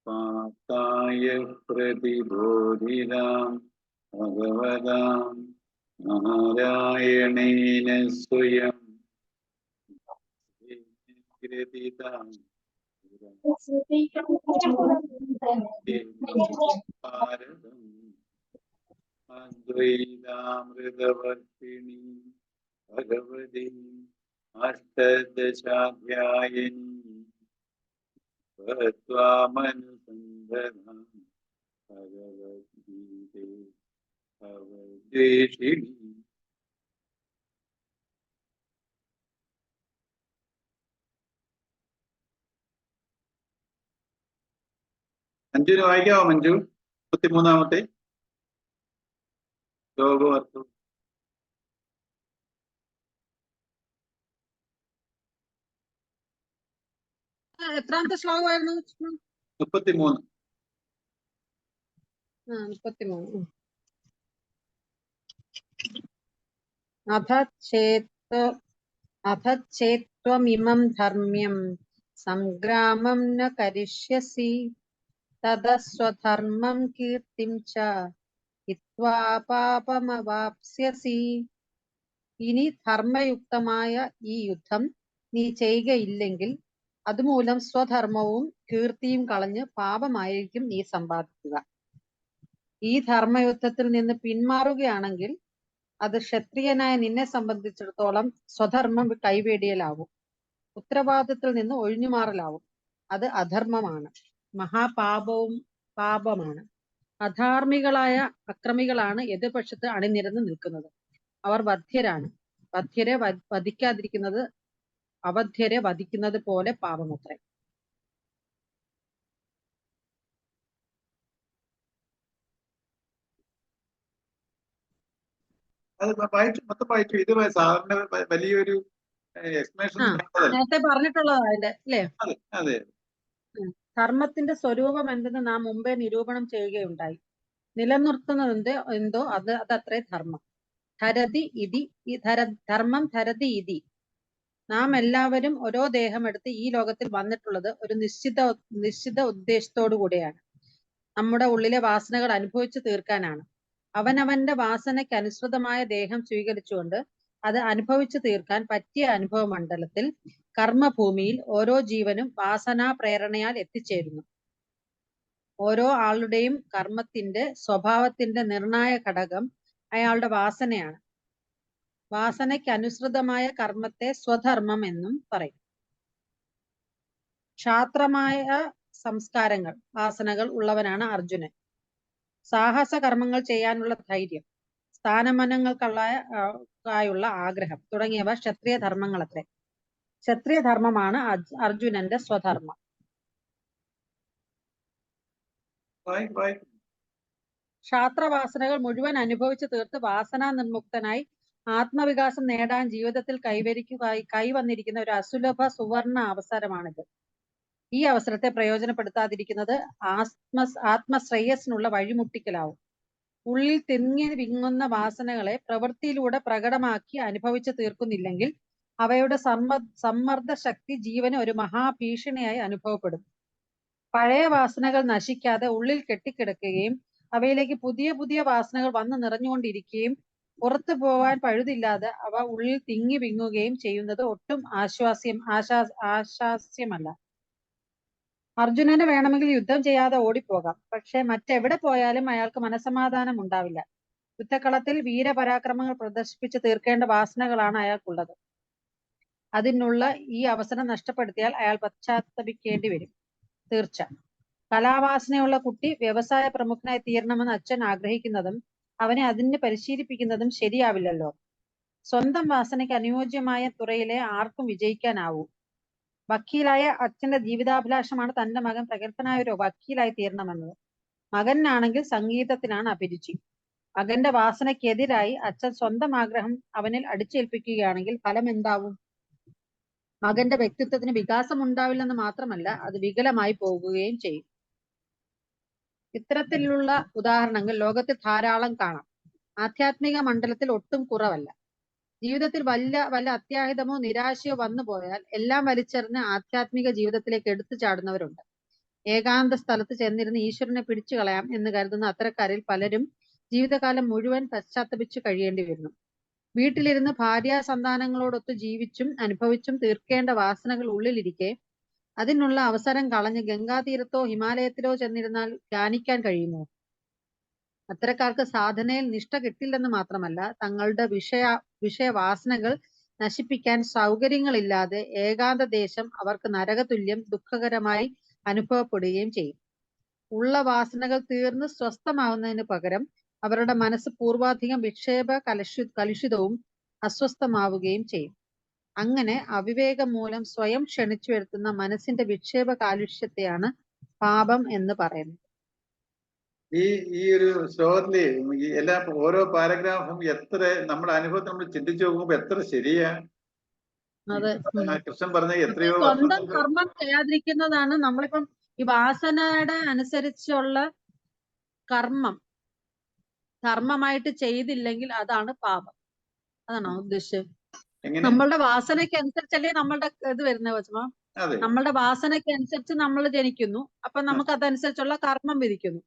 പാത്തായ പ്രതിബോധിതാം ഭഗവതാം നാരായണേന സ്വയം ഗ്രഥിതാം ഭാരതം അദ്വൈതാമൃതവർഷിണി ഭഗവതി അഷ്ടദശാധ്യായിനി ത്വാമനുസന്ധനാം ഭഗവദ്ഗീതേ ഭവദ്വേഷിണി. മഞ്ജുന് വായിക്കാവോ? മഞ്ജു 33-ാമത്തെ ലോകവർത്തു. എത്രാമത്തെ ശ്ലോകമായിരുന്നു? 33. 33. അഥചേത്വമിമം ധർമ്മ്യം സംഗ്രാമം ന കരിഷ്യസി തദസ്വധർമ്മം കീർത്തിം ച ഹിത്വാ പാപമവാപ്സ്യസി. ഇനി ധർമ്മയുക്തമായ ഈ യുദ്ധം നീ ചെയ്യുകയില്ലെങ്കിൽ അതുമൂലം സ്വധർമ്മവും കീർത്തിയും കളഞ്ഞ് പാപമായിരിക്കും നീ സമ്പാദിക്കുക. ഈ ധർമ്മയുദ്ധത്തിൽ നിന്ന് പിന്മാറുകയാണെങ്കിൽ അത് ക്ഷത്രിയനായ നിന്നെ സംബന്ധിച്ചിടത്തോളം സ്വധർമ്മം കൈവേടിയലാവും, ഉത്തരവാദിത്തത്തിൽ നിന്ന് ഒഴിഞ്ഞുമാറലാവും. അത് അധർമ്മമാണ്, പാപമാണ്. അധാർമികളായ അക്രമികളാണ് എതിർപക്ഷത്ത് അണിനിരന്ന് നിൽക്കുന്നത്. അവർ വധ്യരാണ്. വധ്യരെ വധിക്കാതിരിക്കുന്നത് അവധ്യരെ വധിക്കുന്നത് പോലെ പാപമത്രേ. അത് മൊത്തം വായിച്ചു. ഇത് സാധാരണ വലിയൊരു എക്സ്പ്ലനേഷൻ നേരത്തെ പറഞ്ഞിട്ടുള്ളതാ അതിന്റെ അല്ലേ? അതെ. ധർമ്മത്തിന്റെ സ്വരൂപം എന്തെന്ന് നാം മുമ്പേ നിരൂപണം ചെയ്യുകയുണ്ടായി. നിലനിർത്തുന്നത് എന്തോ അതത്രേ ധർമ്മം. ധർമ്മം ധരതി ഇതി. നാം എല്ലാവരും ഓരോ ദേഹം എടുത്ത് ഈ ലോകത്തിൽ വന്നിട്ടുള്ളത് ഒരു നിശ്ചിത ഉദ്ദേശത്തോടു കൂടിയാണ്. നമ്മുടെ ഉള്ളിലെ വാസനകൾ അനുഭവിച്ചു തീർക്കാനാണ്. അവനവന്റെ വാസനയ്ക്ക് അനുസൃതമായ ദേഹം സ്വീകരിച്ചുകൊണ്ട് അത് അനുഭവിച്ചു തീർക്കാൻ പറ്റിയ അനുഭവ മണ്ഡലത്തിൽ കർമ്മഭൂമിയിൽ ഓരോ ജീവനും വാസനാ പ്രേരണയാൽ എത്തിച്ചേരുന്നു. ഓരോ ആളുടെയും കർമ്മത്തിന്റെ സ്വഭാവത്തിന്റെ നിർണായ ഘടകം അയാളുടെ വാസനയാണ്. വാസനയ്ക്ക് അനുസൃതമായ കർമ്മത്തെ സ്വധർമ്മം എന്നും പറയും. ക്ഷാത്രമായ സംസ്കാരങ്ങൾ, വാസനകൾ ഉള്ളവനാണ് അർജുനൻ. സാഹസ കർമ്മങ്ങൾ ചെയ്യാനുള്ള ധൈര്യം, സ്ഥാനമാനങ്ങൾക്കുള്ള ആഗ്രഹം തുടങ്ങിയവ ക്ഷത്രിയ ധർമ്മങ്ങളത്രേ. ക്ഷത്രിയ ധർമ്മമാണ് അർജുനന്റെ സ്വധർമ്മം. ക്ഷാത്രവാസനകൾ മുഴുവൻ അനുഭവിച്ചു തീർത്ത് വാസനാ നിർമുക്തനായി ആത്മവികാസം നേടാൻ ജീവിതത്തിൽ കൈവന്നിരിക്കുന്ന ഒരു അസുലഭ സുവർണ അവസരമാണിത്. ഈ അവസരത്തെ പ്രയോജനപ്പെടുത്താതിരിക്കുന്നത് ആത്മശ്രേയസ്സിനുള്ള വഴിമുട്ടിക്കലാവും. ഉള്ളിൽ തിങ്ങി വിങ്ങുന്ന വാസനകളെ പ്രവൃത്തിയിലൂടെ പ്രകടമാക്കി അനുഭവിച്ചു തീർക്കുന്നില്ലെങ്കിൽ അവയുടെ സമ്മർദ്ദ ശക്തി ജീവന് ഒരു മഹാഭീഷണിയായി അനുഭവപ്പെടും. പഴയ വാസനകൾ നശിക്കാതെ ഉള്ളിൽ കെട്ടിക്കിടക്കുകയും അവയിലേക്ക് പുതിയ പുതിയ വാസനകൾ വന്നു നിറഞ്ഞുകൊണ്ടിരിക്കുകയും പുറത്തു പോകാൻ പഴുതില്ലാതെ അവ ഉള്ളിൽ തിങ്ങി വിങ്ങുകയും ചെയ്യുന്നത് ഒട്ടും ആശാസ്യമല്ല. അർജുനന് വേണമെങ്കിൽ യുദ്ധം ചെയ്യാതെ ഓടിപ്പോകാം. പക്ഷെ മറ്റെവിടെ പോയാലും അയാൾക്ക് മനസമാധാനം ഉണ്ടാവില്ല. യുദ്ധക്കളത്തിൽ വീരപരാക്രമങ്ങൾ പ്രദർശിപ്പിച്ച് തീർക്കേണ്ട വാസനകളാണ് അയാൾക്കുള്ളത്. അതിനുള്ള ഈ അവസരം നഷ്ടപ്പെടുത്തിയാൽ അയാൾ പശ്ചാത്തപിക്കേണ്ടി വരും. തീർച്ച. കലാവാസനയുള്ള കുട്ടി വ്യവസായ പ്രമുഖനായി തീരണമെന്ന് അച്ഛൻ ആഗ്രഹിക്കുന്നതും അവനെ അതിന് പരിശീലിപ്പിക്കുന്നതും ശരിയാവില്ലല്ലോ. സ്വന്തം വാസനയ്ക്ക് അനുയോജ്യമായ തുറയിലെ ആർക്കും വിജയിക്കാനാവൂ. വക്കീലായ അച്ഛന്റെ ജീവിതാഭിലാഷമാണ് തന്റെ മകൻ പ്രഗത്ഭനായ ഒരു വക്കീലായി തീരണമെന്നത്. മകനാണെങ്കിൽ സംഗീതത്തിനാണ് അഭിരുചി. മകന്റെ വാസനയ്ക്കെതിരായി അച്ഛൻ സ്വന്തം ആഗ്രഹം അവനിൽ അടിച്ചേൽപ്പിക്കുകയാണെങ്കിൽ ഫലം എന്താവും? മകന്റെ വ്യക്തിത്വത്തിന് വികാസം ഉണ്ടാവില്ലെന്ന് മാത്രമല്ല, അത് വികലമായി പോകുകയും ചെയ്യും. ഇത്തരത്തിലുള്ള ഉദാഹരണങ്ങൾ ലോകത്തിൽ ധാരാളം കാണാം. ആധ്യാത്മിക മണ്ഡലത്തിൽ ഒട്ടും കുറവല്ല. ജീവിതത്തിൽ വല്ല അത്യാഹിതമോ നിരാശയോ വന്നു പോയാൽ എല്ലാം വലിച്ചെറിഞ്ഞ് ആധ്യാത്മിക ജീവിതത്തിലേക്ക് എടുത്തു ചാടുന്നവരുണ്ട്. ഏകാന്ത സ്ഥലത്ത് ചെന്നിരുന്ന് ഈശ്വരനെ പിടിച്ചു കളയാം എന്ന് കരുതുന്ന അത്തരക്കാരിൽ പലരും ജീവിതകാലം മുഴുവൻ പശ്ചാത്തപിച്ചു കഴിയേണ്ടി വരുന്നു. വീട്ടിലിരുന്ന് ഭാര്യാസന്താനങ്ങളോടൊത്ത് ജീവിച്ചും അനുഭവിച്ചും തീർക്കേണ്ട വാസനകൾ ഉള്ളിലിരിക്കെ അതിനുള്ള അവസരം കളഞ്ഞ് ഗംഗാതീരത്തോ ഹിമാലയത്തിലോ ചെന്നിരുന്നാൽ ധ്യാനിക്കാൻ കഴിയുമോ? അത്തരക്കാർക്ക് സാധനയിൽ നിഷ്ഠ കിട്ടില്ലെന്ന് മാത്രമല്ല, തങ്ങളുടെ വിഷയവാസനകൾ നശിപ്പിക്കാൻ സൗകര്യങ്ങളില്ലാതെ ഏകാന്ത ദേശം അവർക്ക് നരകതുല്യം ദുഃഖകരമായി അനുഭവപ്പെടുകയും ചെയ്യും. ഉള്ള വാസനകൾ തീർന്ന് സ്വസ്ഥമാവുന്നതിന് പകരം അവരുടെ മനസ്സ് പൂർവാധികം കലുഷിതവും അസ്വസ്ഥമാവുകയും ചെയ്യും. അങ്ങനെ അവിവേകം മൂലം സ്വയം ക്ഷണിച്ചു വരുത്തുന്ന മനസ്സിന്റെ വിക്ഷേപ കാലുഷ്യത്തെയാണ് പാപം എന്ന് പറയുന്നത്. ഈ ഒരു ശ്ലോകത്തില് ഈ എല്ലാ ഓരോ പാരഗ്രാഫും എത്ര നമ്മുടെ അനുഭവത്തിൽ നമ്മൾ ചിന്തിച്ചു നോക്കുമ്പോ എത്ര ശരിയാ. അതെ. കൃഷ്ണൻ പറഞ്ഞ എത്രയോ സ്വന്തം കർമ്മം ചെയ്യാതിരിക്കുന്നതാണ് നമ്മളിപ്പം ഈ വാസനയുടെ അനുസരിച്ചുള്ള കർമ്മമായിട്ട് ചെയ്തില്ലെങ്കിൽ അതാണ് പാപം. അതാണോ ഉദ്ദേശിച്ചത്? നമ്മളുടെ വാസനയ്ക്ക് അനുസരിച്ചല്ലേ നമ്മളുടെ ഇത് വരുന്നത് കൊച്ചമ്മ. നമ്മളുടെ വാസനയ്ക്ക് അനുസരിച്ച് നമ്മൾ ജനിക്കുന്നു. അപ്പൊ നമുക്ക് അതനുസരിച്ചുള്ള കർമ്മം വിധിക്കുന്നു.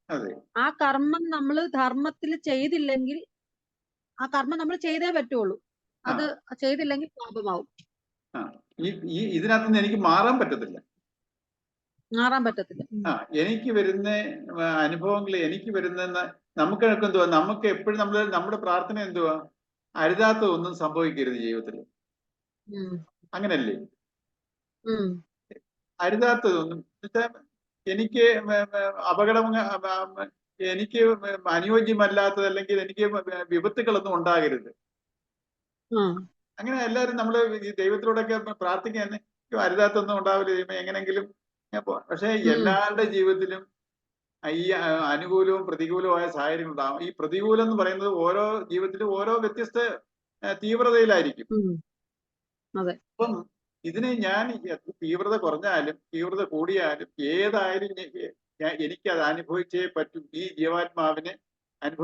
ആ കർമ്മം നമ്മൾ ധർമ്മത്തിൽ ചെയ്തില്ലെങ്കിൽ ആ കർമ്മം നമ്മൾ ചെയ്തേ പറ്റുള്ളൂ. അത് ചെയ്തില്ലെങ്കിൽ പാപമാവും. ഇതിനകത്ത് നിന്ന് എനിക്ക് മാറാൻ പറ്റത്തില്ല. എനിക്ക് വരുന്ന അനുഭവങ്ങൾ എനിക്ക് വരുന്ന നമുക്ക് എന്തുവാ, നമുക്ക് എപ്പോഴും നമ്മുടെ പ്രാർത്ഥന എന്തുവാ, അരുതാത്ത ഒന്നും സംഭവിക്കരുത് ജീവിതത്തിൽ. അങ്ങനല്ലേ? അരുതാത്തതൊന്നും എനിക്ക് അപകടം, എനിക്ക് അനുയോജ്യമല്ലാത്തത്, അല്ലെങ്കിൽ എനിക്ക് വിപത്തുകളൊന്നും ഉണ്ടാകരുത്. അങ്ങനെ എല്ലാവരും നമ്മള് ഈ ദൈവത്തിലൂടെയൊക്കെ പ്രാർത്ഥിക്കാൻ അരുതാത്തൊന്നും ഉണ്ടാവില്ല ദൈവമേ എങ്ങനെങ്കിലും. പക്ഷെ എല്ലാവരുടെ ജീവിതത്തിലും ഈ അനുകൂലവും പ്രതികൂലവുമായ സാഹചര്യങ്ങൾ ഉണ്ടാവും. ഈ പ്രതികൂലം എന്ന് പറയുന്നത് ഓരോ ജീവിതത്തിലും ഓരോ വ്യത്യസ്ത തീവ്രതയിലായിരിക്കും. അപ്പം ഇതിനെ ഞാൻ തീവ്രത കുറഞ്ഞാലും തീവ്രത കൂടിയാലും ഏതായാലും എനിക്കത് അനുഭവിച്ചേ പറ്റും. ഈ ജീവാത്മാവിനെ അത്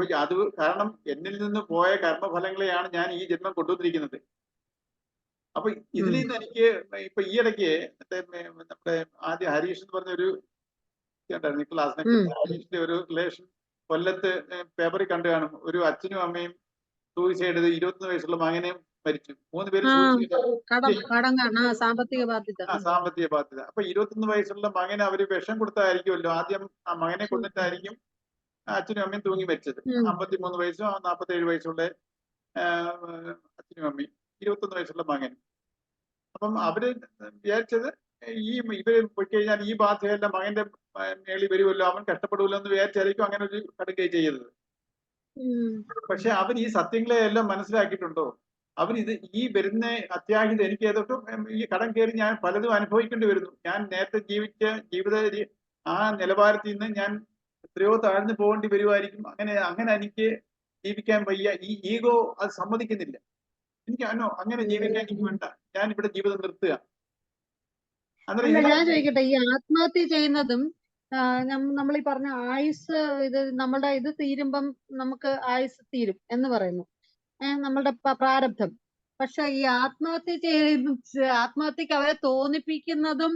കാരണം എന്നിൽ നിന്ന് പോയ കർമ്മഫലങ്ങളെയാണ് ഞാൻ ഈ ജന്മം കൊണ്ടുവന്നിരിക്കുന്നത്. അപ്പൊ ഇതിൽ നിന്ന് എനിക്ക് ഇപ്പൊ ഈ ഇടയ്ക്ക് നമ്മുടെ ആദ്യം ഹരീഷ് എന്ന് പറഞ്ഞൊരു ക്ലാസ്സിനെ ഹരീഷിന്റെ ഒരു റിലേഷൻ കൊല്ലത്ത് പേപ്പറിൽ കണ്ടു കാണും. ഒരു അച്ഛനും അമ്മയും സൂയിസൈഡ് ചെയ്ത് 21 വയസ്സുള്ള മകനെയും മരിച്ചു. 3 പേര് സാമ്പത്തിക ബാധ്യത. അപ്പൊ 21 വയസ്സുള്ള മകന് അവര് വിഷം കൊടുത്തായിരിക്കുമല്ലോ. ആദ്യം ആ മകനെ കൊന്നിട്ടായിരിക്കും അച്ഛനും അമ്മയും തൂങ്ങി മരിച്ചത്. 53 വയസ്സും 47 വയസ്സുള്ള അച്ഛനും അമ്മയും 21 വയസ്സുള്ള മകനും. അപ്പം അവര് വിചാരിച്ചത് ഇവര് പോയി കഴിഞ്ഞാൽ ഈ ബാധ്യതയെല്ലാം മകന്റെ മേളിൽ വരുമല്ലോ, അവൻ കഷ്ടപ്പെടുമല്ലോ എന്ന് വിചാരിച്ചായിരിക്കും അങ്ങനെ ഒരു കടുകൈ ചെയ്തത്. പക്ഷെ അവൻ ഈ സത്യങ്ങളെ എല്ലാം മനസ്സിലാക്കിയിട്ടുണ്ടോ? അവരിത് ഈ വരുന്ന അത്യാഹിതം എനിക്ക് ഏതൊക്കെ ഈ കടം കയറി ഞാൻ പലതും അനുഭവിക്കേണ്ടി വരുന്നു. ഞാൻ നേരത്തെ ജീവിച്ച ജീവിത ആ നിലവാരത്തിൽ നിന്ന് ഞാൻ എത്രയോ താഴ്ന്നു പോകേണ്ടി വരുമായിരിക്കും. അങ്ങനെ എനിക്ക് ജീവിക്കാൻ വയ്യ. ഈ ഈഗോ അത് സമ്മതിക്കുന്നില്ല. എനിക്ക് അങ്ങനെ ജീവിക്കാൻ എനിക്ക് വേണ്ട, ഞാൻ ഇവിടെ ജീവിതം നിർത്തുക. ഞാൻ ചോദിക്കട്ടെ, ഈ ആത്മഹത്യ ചെയ്യുന്നതും നമ്മൾ ഈ പറഞ്ഞ ആയുസ് നമ്മളുടെ ഇത് തീരുമ്പം നമുക്ക് ആയുസ് തീരും എന്ന് പറയുന്നു, നമ്മളുടെ പ്രാരബ്ധം. പക്ഷെ ഈ ആത്മഹത്യക്ക് അവരെ തോന്നിപ്പിക്കുന്നതും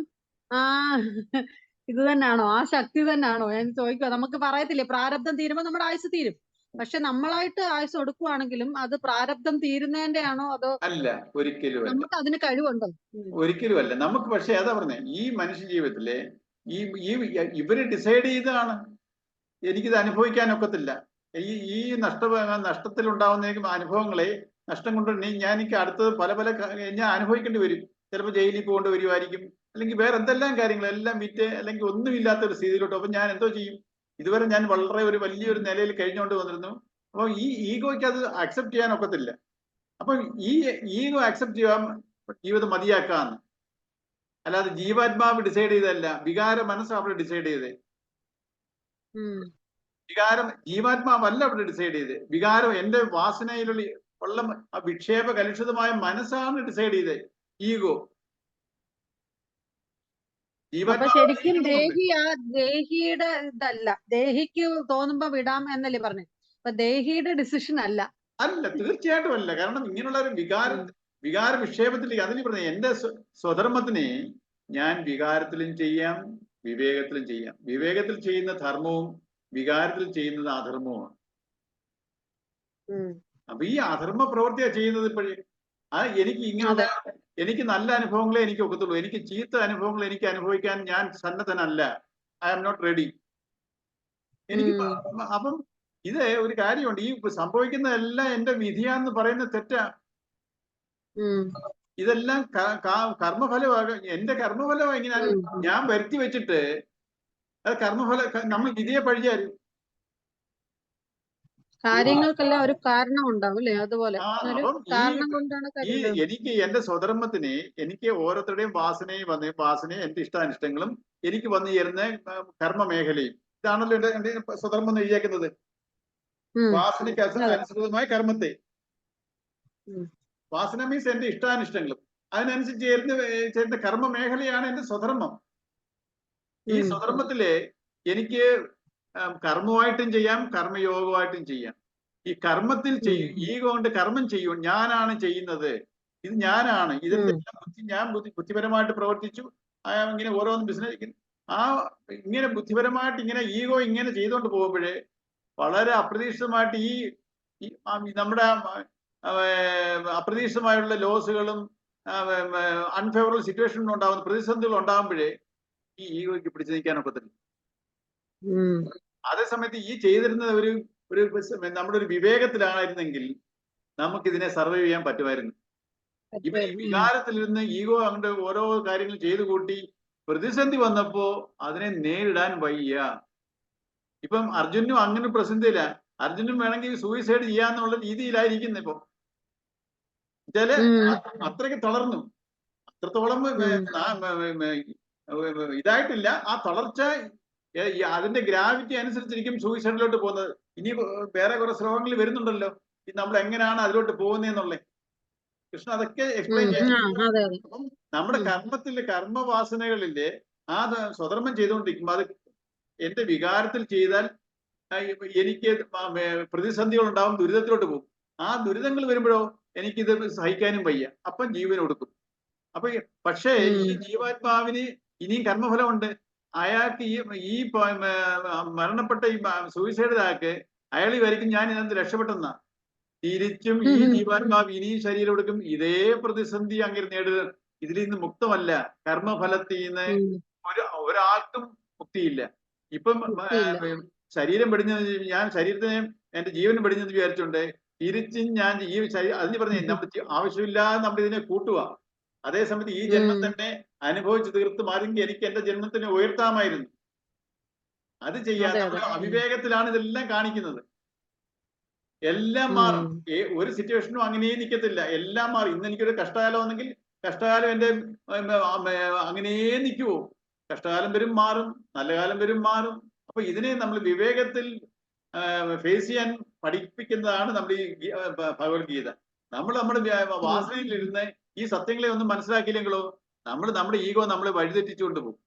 ഇത് തന്നെയാണോ, ആ ശക്തി തന്നെയാണോ എന്ന് ചോദിക്കുക. നമുക്ക് പറയത്തില്ലേ പ്രാരബ്ധം തീരുമ്പോ നമ്മുടെ ആയുസ് തീരും. പക്ഷെ നമ്മളായിട്ട് ആയുസ് കൊടുക്കുവാണെങ്കിലും അത് പ്രാരബ്ധം തീരുന്നതിന്റെ ആണോ അതോ? അല്ല, ഒരിക്കലും നമുക്ക് അതിന് കഴിവുണ്ടോ? ഒരിക്കലും അല്ല. നമുക്ക് പക്ഷെ അതാ പറഞ്ഞേ, ഈ മനുഷ്യ ജീവിതത്തിലെ ഇവര് ഡിസൈഡ് ചെയ്തതാണ് എനിക്കിത് അനുഭവിക്കാനൊക്കത്തില്ല. ഈ നഷ്ടത്തിൽ ഉണ്ടാവുന്ന അനുഭവങ്ങളെ നഷ്ടം കൊണ്ട് ഞാൻ എനിക്ക് അടുത്തത് പല ഞാൻ അനുഭവിക്കേണ്ടി വരും. ചിലപ്പോൾ ജയിലിൽ പോകേണ്ടി വരുമായിരിക്കും, അല്ലെങ്കിൽ വേറെ എന്തെല്ലാം കാര്യങ്ങളെല്ലാം വിറ്റ് അല്ലെങ്കിൽ ഒന്നുമില്ലാത്ത ഒരു സ്ഥിതിയിലോട്ട്. അപ്പൊ ഞാൻ എന്തോ ചെയ്യും? ഇതുവരെ ഞാൻ വളരെ വലിയൊരു നിലയിൽ കഴിഞ്ഞുകൊണ്ട് വന്നിരുന്നു. അപ്പൊ ഈ ഈഗോയ്ക്ക് അത് അക്സെപ്റ്റ് ചെയ്യാൻ ഒക്കത്തില്ല. അപ്പൊ ഈ ഈഗോ അക്സെപ്റ്റ് ചെയ്യാൻ ജീവിതം മതിയാക്കാന്ന്. അല്ലാതെ ജീവാത്മാവ് ഡിസൈഡ് ചെയ്തല്ല, വികാര മനസ്സ് അവിടെ ഡിസൈഡ് ചെയ്തേ. ജീവാത്മാവല്ല അവിടെ ഡിസൈഡ് ചെയ്തേ. വികാരം എന്റെ വാസനയിലുള്ള വിക്ഷേപ കലുഷിതമായ മനസ്സാണ് ഡിസൈഡ് ചെയ്തേ, ഈഗോ. ശരിക്കും ദേഹിയുടെ ഇതല്ല, ദേഹിക്ക് തോന്നുമ്പോ വിടാം എന്നല്ലേ പറഞ്ഞു. അപ്പൊ ദേഹിയുടെ ഡിസിഷൻ അല്ല. തീർച്ചയായിട്ടും അല്ല. കാരണം ഇങ്ങനെയുള്ള ഒരു വികാര വിക്ഷേപത്തിലേക്ക് അതിൽ പറഞ്ഞ എന്റെ സ്വധർമ്മത്തിനെ ഞാൻ വികാരത്തിലും ചെയ്യാം, വിവേകത്തിലും ചെയ്യാം. വിവേകത്തിൽ ചെയ്യുന്ന ധർമ്മവും വികാരത്തിൽ ചെയ്യുന്നത് അധർമ്മവുമാണ്. അപ്പൊ ഈ അധർമ്മ പ്രവൃത്തിയാ ചെയ്യുന്നത് ഇപ്പോഴേ. എനിക്ക് നല്ല അനുഭവങ്ങളെ എനിക്ക് ഒക്കത്തുള്ളൂ. എനിക്ക് ചീത്ത അനുഭവങ്ങൾ എനിക്ക് അനുഭവിക്കാൻ ഞാൻ സന്നദ്ധനല്ല. I am not ready. എനിക്ക് അപ്പം ഇത് ഒരു കാര്യമുണ്ട്. ഈ സംഭവിക്കുന്നതെല്ലാം എന്റെ വിധിയാന്ന് പറയുന്നത് തെറ്റാ. ഇതെല്ലാം കർമ്മഫലമാണ്. എന്റെ കർമ്മഫലമാണ്. ഇങ്ങനെ ഞാൻ വരുത്തി വെച്ചിട്ട് അത് നമ്മൾ വിധിയെ പഴിച്ചാരും. കാര്യങ്ങൾക്കെല്ലാം ഒരു കാരണം ഉണ്ടാവും അല്ലേ? അതുപോലെ കാരണം കൊണ്ടാണ് എനിക്ക് എന്റെ സ്വധർമ്മത്തിന് എനിക്ക് ഓരോരുത്തരുടെയും വാസനയും എന്റെ ഇഷ്ടാനിഷ്ടങ്ങളും എനിക്ക് വന്നു ചേരുന്ന കർമ്മ മേഖലയും ഇതാണല്ലോ എന്റെ സ്വധർമ്മം എന്ന് എഴുതിയേക്കുന്നത്. വാസനയ്ക്ക് അനുസൃതമായ കർമ്മത്തെ. വാസന മീൻസ് എന്റെ ഇഷ്ടാനിഷ്ടങ്ങളും അതിനനുസരിച്ച് ചേരുന്ന കർമ്മ മേഖലയാണ് എന്റെ സ്വധർമ്മം. ഈ സ്വധർമ്മത്തില് എനിക്ക് കർമ്മമായിട്ടും ചെയ്യാം, കർമ്മയോഗമായിട്ടും ചെയ്യാം. ഈ കർമ്മത്തിൽ ഈഗോ കൊണ്ട് കർമ്മം ചെയ്യും. ഞാനാണ് ചെയ്യുന്നത്, ഇത് ഞാനാണ്, ഇതിന്റെ ഞാൻ ബുദ്ധിപരമായിട്ട് പ്രവർത്തിച്ചു. ഇങ്ങനെ ഓരോന്നും ബിസിനസ് ഇങ്ങനെ ബുദ്ധിപരമായിട്ട് ഇങ്ങനെ ഈഗോ ഇങ്ങനെ ചെയ്തുകൊണ്ട് പോകുമ്പോഴേ വളരെ അപ്രതീക്ഷിതമായിട്ട് ഈ നമ്മുടെ അപ്രതീക്ഷിതമായുള്ള ലോസുകളും അൺഫേവറബിൾ സിറ്റുവേഷനും ഉണ്ടാകുന്ന പ്രതിസന്ധികൾ ഉണ്ടാകുമ്പോഴേ ഈ ഈഗോയ്ക്ക് പിടിച്ചു നിൽക്കാനൊക്കത്തില്ല. അതേസമയത്ത് ഈ ചെയ്തിരുന്നത് ഒരു നമ്മുടെ ഒരു വിവേകത്തിലായിരുന്നെങ്കിൽ നമുക്കിതിനെ സർവൈവ് ചെയ്യാൻ പറ്റുമായിരുന്നു. ഇപ്പൊ ഈ വികാരത്തിലിരുന്ന് ഈഗോ അങ്ങോട്ട് ഓരോ കാര്യങ്ങൾ ചെയ്തു കൂട്ടി പ്രതിസന്ധി വന്നപ്പോ അതിനെ നേരിടാൻ വയ്യ. ഇപ്പം അർജുനും അങ്ങനെ പ്രതിസന്ധിയില്ല. അർജുനും വേണമെങ്കിൽ സൂയിസൈഡ് ചെയ്യാന്നുള്ള രീതിയിലായിരിക്കുന്നു. ഇപ്പൊ ചില അത്രയ്ക്ക് തളർന്നു, അത്രത്തോളം ഇതായിട്ടില്ല. ആ തളർച്ച അതിന്റെ ഗ്രാവിറ്റി അനുസരിച്ചിരിക്കും സൂയിസൈഡിലോട്ട് പോകുന്നത്. ഇനി വേറെ കുറെ ശ്ലോകങ്ങൾ വരുന്നുണ്ടല്ലോ നമ്മൾ എങ്ങനെയാണ് അതിലോട്ട് പോകുന്നതെന്നുള്ളേ. കൃഷ്ണ അതൊക്കെ എക്സ്പ്ലെയിൻ ചെയ്യാം. അപ്പം നമ്മുടെ കർമ്മത്തിലെ കർമ്മവാസനകളിലെ ആ സ്വധർമ്മം ചെയ്തുകൊണ്ടിരിക്കുമ്പോൾ അത് എന്റെ വികാരത്തിൽ ചെയ്താൽ എനിക്ക് പ്രതിസന്ധികൾ ഉണ്ടാവും, ദുരിതത്തിലോട്ട് പോകും. ആ ദുരിതങ്ങൾ വരുമ്പോഴോ എനിക്കിത് സഹിക്കാനും വയ്യ, അപ്പം ജീവൻ കൊടുക്കും. അപ്പൊ പക്ഷേ ഈ ജീവാത്മാവിന് ഇനിയും കർമ്മഫലമുണ്ട്. അയാൾക്ക് ഈ മരണപ്പെട്ട ഈ സൂയിസൈഡ് അയാൾ വരയ്ക്കും ഞാൻ ഇതിനകത്ത് രക്ഷപ്പെട്ടെന്ന. തിരിച്ചും ഈ ജീവാത്മാവ് ഇനിയും ശരീരം എടുക്കും. ഇതേ പ്രതിസന്ധി അങ്ങനെ നേടുക. ഇതിൽ നിന്ന് മുക്തമല്ല. കർമ്മഫലത്തിൽ നിന്ന് ഒരാൾക്കും മുക്തിയില്ല. ഇപ്പം ശരീരം വെടിഞ്ഞെന്ന് ഞാൻ ശരീരത്തിനെ എന്റെ ജീവനും വെടിഞ്ഞെന്ന് വിചാരിച്ചുകൊണ്ട് തിരിച്ചും ഞാൻ ഈ അതിന് പറഞ്ഞ നമ്മൾ ആവശ്യമില്ലാതെ നമ്മൾ ഇതിനെ കൂട്ടുക. അതേസമയത്ത് ഈ ജന്മം തന്നെ അനുഭവിച്ച് തീർത്ത് മാറിയെങ്കിൽ എനിക്ക് എന്റെ ജന്മത്തിനെ ഉയർത്താമായിരുന്നു. അത് ചെയ്യാതെ അവിവേകത്തിലാണ് ഇതെല്ലാം കാണിക്കുന്നത്. എല്ലാം മാറും. ഒരു സിറ്റുവേഷനും അങ്ങനെ നിൽക്കത്തില്ല. എല്ലാം മാറും. ഇന്ന് എനിക്കൊരു കഷ്ടകാലം വന്നെങ്കിൽ കഷ്ടകാലം എന്റെ അങ്ങനെ നിൽക്കുവോ? കഷ്ടകാലം വരും മാറും, നല്ല കാലം വരും മാറും. അപ്പൊ ഇതിനെ നമ്മൾ വിവേകത്തിൽ ഫേസ് ചെയ്യാൻ പഠിപ്പിക്കുന്നതാണ് നമ്മുടെ ഈ ഭഗവത്ഗീത. നമ്മൾ നമ്മുടെ വാസനയിലിരുന്ന് ഈ സത്യങ്ങളെ ഒന്നും മനസ്സിലാക്കിയില്ലെങ്കിലോ നമ്മുടെ ഈഗോ നമ്മളെ വഴിതെറ്റിച്ചുകൊണ്ട് പോകും.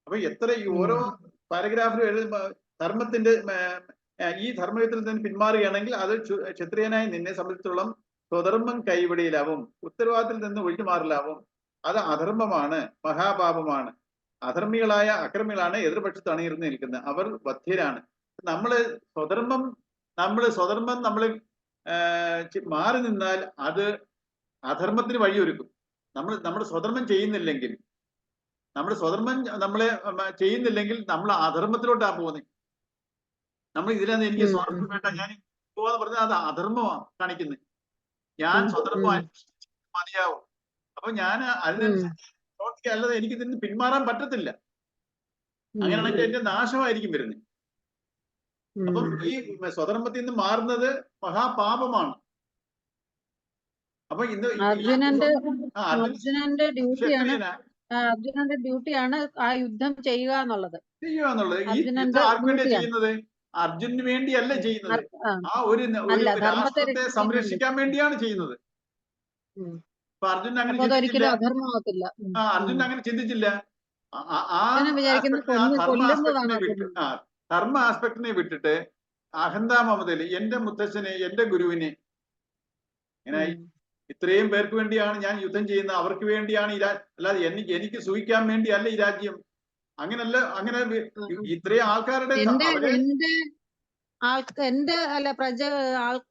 അപ്പൊ എത്ര ഈ ഓരോ പാരഗ്രാഫിലും എഴുതുമ്പോ ധർമ്മത്തിന്റെ ഈ ധർമ്മത്തിൽ നിന്ന് പിന്മാറുകയാണെങ്കിൽ അത് ക്ഷത്രിയനായി നിന്നെ സംബന്ധിച്ചിടത്തോളം സ്വധർമ്മം കൈവിടിയിലാവും, ഉത്തരവാദിത്തത്തിൽ നിന്ന് ഒഴിഞ്ഞു മാറിലാവും. അത് അധർമ്മമാണ്, മഹാപാപമാണ്. അധർമ്മികളായ അക്രമികളാണ് എതിർപക്ഷത്ത് അണിയിരുന്ന് നിൽക്കുന്നത്. അവർ ബദ്ധ്യരാണ്. സ്വധർമ്മം നമ്മൾ മാറി നിന്നാൽ അത് അധർമ്മത്തിന് വഴിയൊരുക്കും. നമ്മുടെ സ്വധർമ്മം ചെയ്യുന്നില്ലെങ്കിൽ നമ്മൾ അധർമ്മത്തിലോട്ടാ പോകുന്നത്. നമ്മൾ ഇതിലാണ് എനിക്ക് സ്വാർത്ഥം വേണ്ട, ഞാൻ പോവാന്ന് പറഞ്ഞാൽ അത് അധർമ്മമാണ് കാണിക്കുന്നത്. ഞാൻ സ്വധർമ്മം മതിയാവും. അപ്പൊ ഞാൻ അതിനനുസരിച്ച് പ്രവർത്തിക്കുക, അല്ലാതെ എനിക്ക് ഇതിന് പിന്മാറാൻ പറ്റത്തില്ല. അങ്ങനെയാണെങ്കിൽ എന്റെ നാശമായിരിക്കും വരുന്നത്. അപ്പം ഈ സ്വധർമ്മത്തിൽ നിന്ന് മാറുന്നത് മഹാപാപമാണ്. അപ്പൊ അർജുനന്റെ ഡ്യൂട്ടിയാണ് ആ യുദ്ധം ചെയ്യുക എന്നുള്ളത്. ആർക്ക് വേണ്ടിയാ ചെയ്യുന്നത്? അർജുനന് വേണ്ടിയല്ല ചെയ്യുന്നത്. ആ ഒരു രാഷ്ട്രത്തെ സംരക്ഷിക്കാൻ വേണ്ടിയാണ് ചെയ്യുന്നത്. അപ്പൊ അർജുനൻ അങ്ങനെ ചിന്തിച്ചില്ല. അർജുനൻ അങ്ങനെ ചിന്തിച്ചില്ല. ധർമ്മ ആസ്പെക്ടിനെ വിട്ടിട്ട് അഹന്താ മമതയില് എന്റെ മുത്തച്ഛനെ, എന്റെ ഗുരുവിനെ, ഇങ്ങനെ ഇത്രയും പേർക്ക് വേണ്ടിയാണ് ഞാൻ യുദ്ധം ചെയ്യുന്നത്, അവർക്ക് വേണ്ടിയാണ് അല്ലാതെ എനിക്ക് സുഖിക്കാൻ വേണ്ടിയല്ല ഈ രാജ്യം. അങ്ങനല്ല, അങ്ങനെ ഇത്രയും ആൾക്കാരുടെ അവരെ